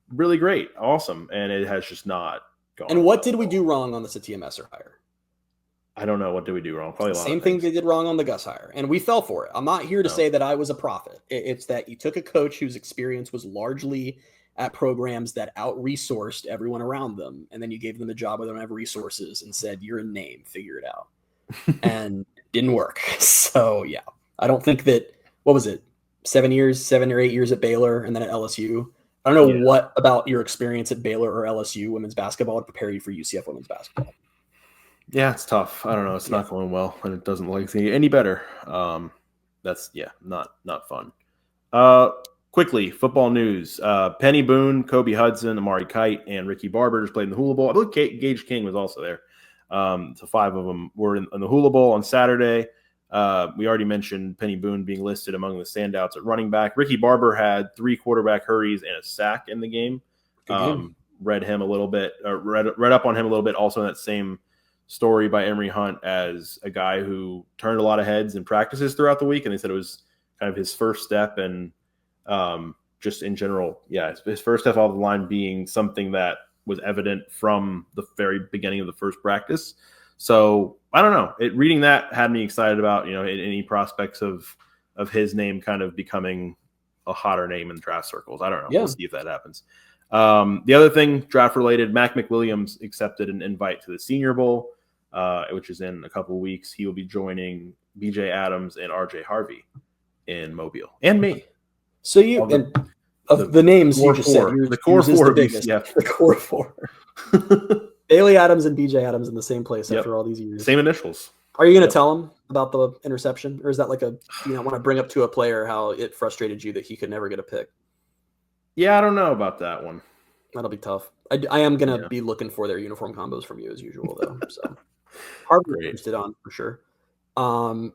Really great. Awesome. And it has just not. And what did we do wrong on the TMS hire? I don't know. What did we do wrong? Probably a lot same of thing they did wrong on the Gus hire, and we fell for it. I'm not here to say that I was a prophet. It's that you took a coach whose experience was largely at programs that out-resourced everyone around them, and then you gave them a job where they don't have resources and said, you're a name, figure it out. And it didn't work. So, yeah. I don't think that, what was it, 7 or 8 years at Baylor and then at LSU? I don't know what about your experience at Baylor or LSU women's basketball would prepare you for UCF women's basketball. Yeah, it's tough. I don't know. It's not going well, and it doesn't look any better. That's not fun. Quickly, football news. Penny Boon, Kobe Hudson, Amari Kite, and Ricky Barber just played in the Hula Bowl. I believe Gage King was also there. So 5 of them were in the Hula Bowl on Saturday. We already mentioned Penny Boon being listed among the standouts at running back. Ricky Barber had 3 quarterback hurries and a sack in the game. Read him a little bit, read up on him a little bit. Also in that same story by Emory Hunt as a guy who turned a lot of heads in practices throughout the week, and they said it was kind of his first step and just in general, yeah, his first offensive line being something that was evident from the very beginning of the first practice. So I don't know. Reading that had me excited about, any prospects of his name kind of becoming a hotter name in draft circles. I don't know. Yeah. We'll see if that happens. The other thing, draft related, Mac McWilliams accepted an invite to the Senior Bowl, which is in a couple of weeks. He will be joining BJ Adams and RJ Harvey in Mobile, and me. So the names you just said, the core four of biggest. UCF. The core four. Bailey Adams and BJ Adams in the same place after all these years. Same initials. Are you going to tell him about the interception, or is that like want to bring up to a player how it frustrated you that he could never get a pick? Yeah, I don't know about that one. That'll be tough. I am going to be looking for their uniform combos from you as usual, though. So Harvard interested on for sure.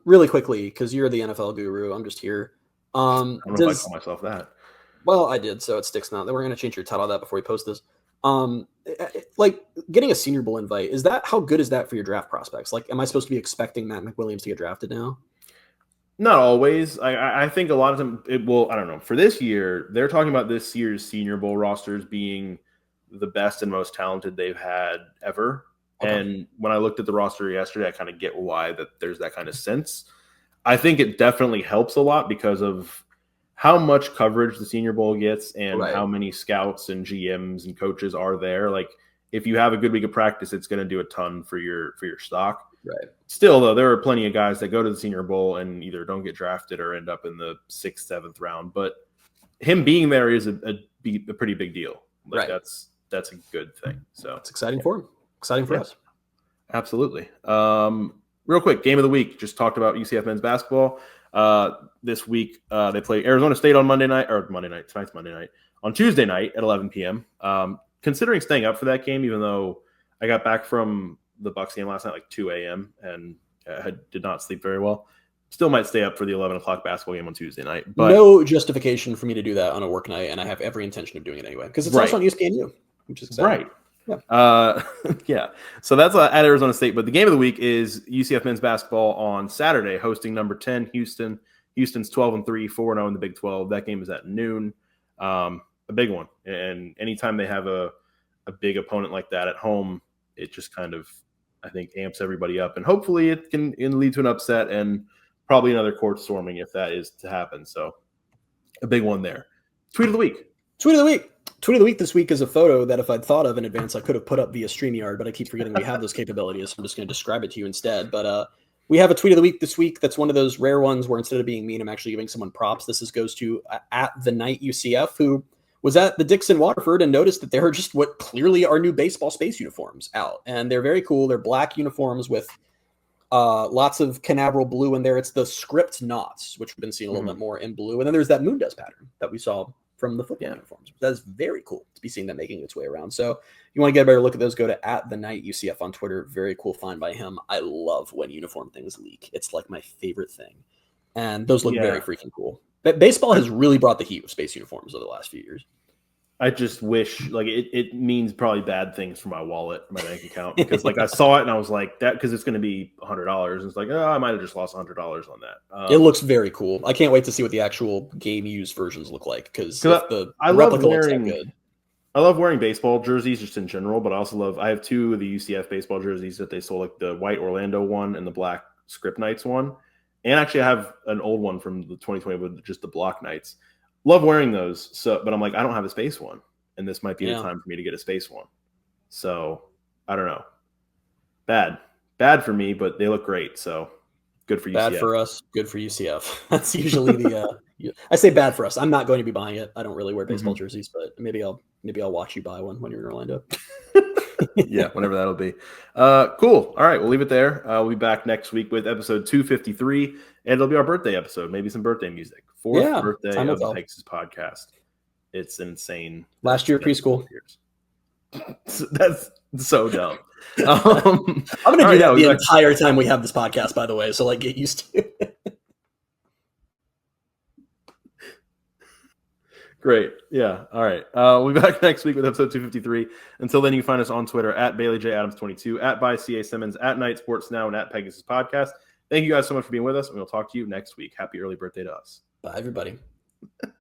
Really quickly, because you're the NFL guru, I'm just here. I don't know if I call myself that. Well, I did, so it sticks now. Then we're going to change your title of that before we post this. Like getting a Senior Bowl invite, how good is that for your draft prospects? Like, am I supposed to be expecting Matt McWilliams to get drafted now? Not always. I think a lot of them I don't know. For this year, they're talking about this year's Senior Bowl rosters being the best and most talented they've had ever. Okay. And when I looked at the roster yesterday, I kind of get why that there's that kind of sense. I think it definitely helps a lot because of how much coverage the Senior Bowl gets and how many scouts and GMs and coaches are there. Like, if you have a good week of practice, it's going to do a ton for your stock. Right. Still, though, there are plenty of guys that go to the Senior Bowl and either don't get drafted or end up in the 6th, 7th round. But him being there is a pretty big deal. Like, that's a good thing. So it's exciting for him. Exciting for us. Absolutely. Real quick, game of the week. Just talked about UCF men's basketball. This week, they play Arizona State on Monday night. Tonight's Monday night. On Tuesday night at 11 p.m. Considering staying up for that game, even though I got back from the Bucks game last night like 2 a.m. and I did not sleep very well, still might stay up for the 11 o'clock basketball game on Tuesday night. But no justification for me to do that on a work night, and I have every intention of doing it anyway because it's also on ESPNU, which is exciting. Right. Yeah. So that's at Arizona State. But the game of the week is UCF men's basketball on Saturday, hosting number 10 Houston. Houston's 12-3, 4-0 in the Big 12. That game is at noon. A big one. And anytime they have a big opponent like that at home, it just kind of, I think, amps everybody up. And hopefully it can lead to an upset and probably another court storming if that is to happen. So a big one there. Tweet of the week. Tweet of the week this week is a photo that if I'd thought of in advance, I could have put up via StreamYard, but I keep forgetting we have those capabilities. So I'm just going to describe it to you instead. But we have a tweet of the week this week. That's one of those rare ones where instead of being mean, I'm actually giving someone props. This goes to at the Night UCF, who was at the Dixon Waterford and noticed that there are just what clearly are new baseball space uniforms out. And they're very cool. They're black uniforms with lots of canaveral blue in there. It's the script knots, which we've been seeing a little bit more in blue. And then there's that moon dust pattern that we saw from the football uniforms. That is very cool to be seeing that making its way around. So if you want to get a better look at those, go to at the Night UCF on Twitter. Very cool find by him. I love when uniform things leak. It's like my favorite thing. And those look very freaking cool. But baseball has really brought the heat with space uniforms over the last few years. I just wish, like, it means probably bad things for my wallet, my bank account, because like I saw it and I was like, that because it's going to be $100. It's like, I might have just lost $100 on that. It looks very cool. I can't wait to see what the actual game used versions look like because the replica looks that good. I love wearing baseball jerseys just in general, but I also I have two of the UCF baseball jerseys that they sold, like the white Orlando one and the black Script Knights one, and actually I have an old one from the 2020 with just the Block Knights. Love wearing those, but I'm like, I don't have a space one, and this might be the time for me to get a space one. So I don't know. Bad for me, but they look great. So good for UCF. Bad for us, good for UCF. That's usually the. I say bad for us. I'm not going to be buying it. I don't really wear baseball jerseys, but maybe I'll watch you buy one when you're in Orlando. Yeah, whenever that'll be. Cool. All right, we'll leave it there. We'll be back next week with episode 253, and it'll be our birthday episode. Maybe some birthday music. Fourth birthday of the Pegasus Podcast. It's insane. Last year preschool. That's so dumb. I'm going to do that the entire time we have this podcast, by the way, so like get used to it. Great. Yeah. All right. We'll be back next week with episode 253. Until then, you can find us on Twitter at BaileyJAdams22, at @ByCASimmons, at Night Sports Now, and at Pegasus Podcast. Thank you guys so much for being with us, and we'll talk to you next week. Happy early birthday to us. Bye, everybody.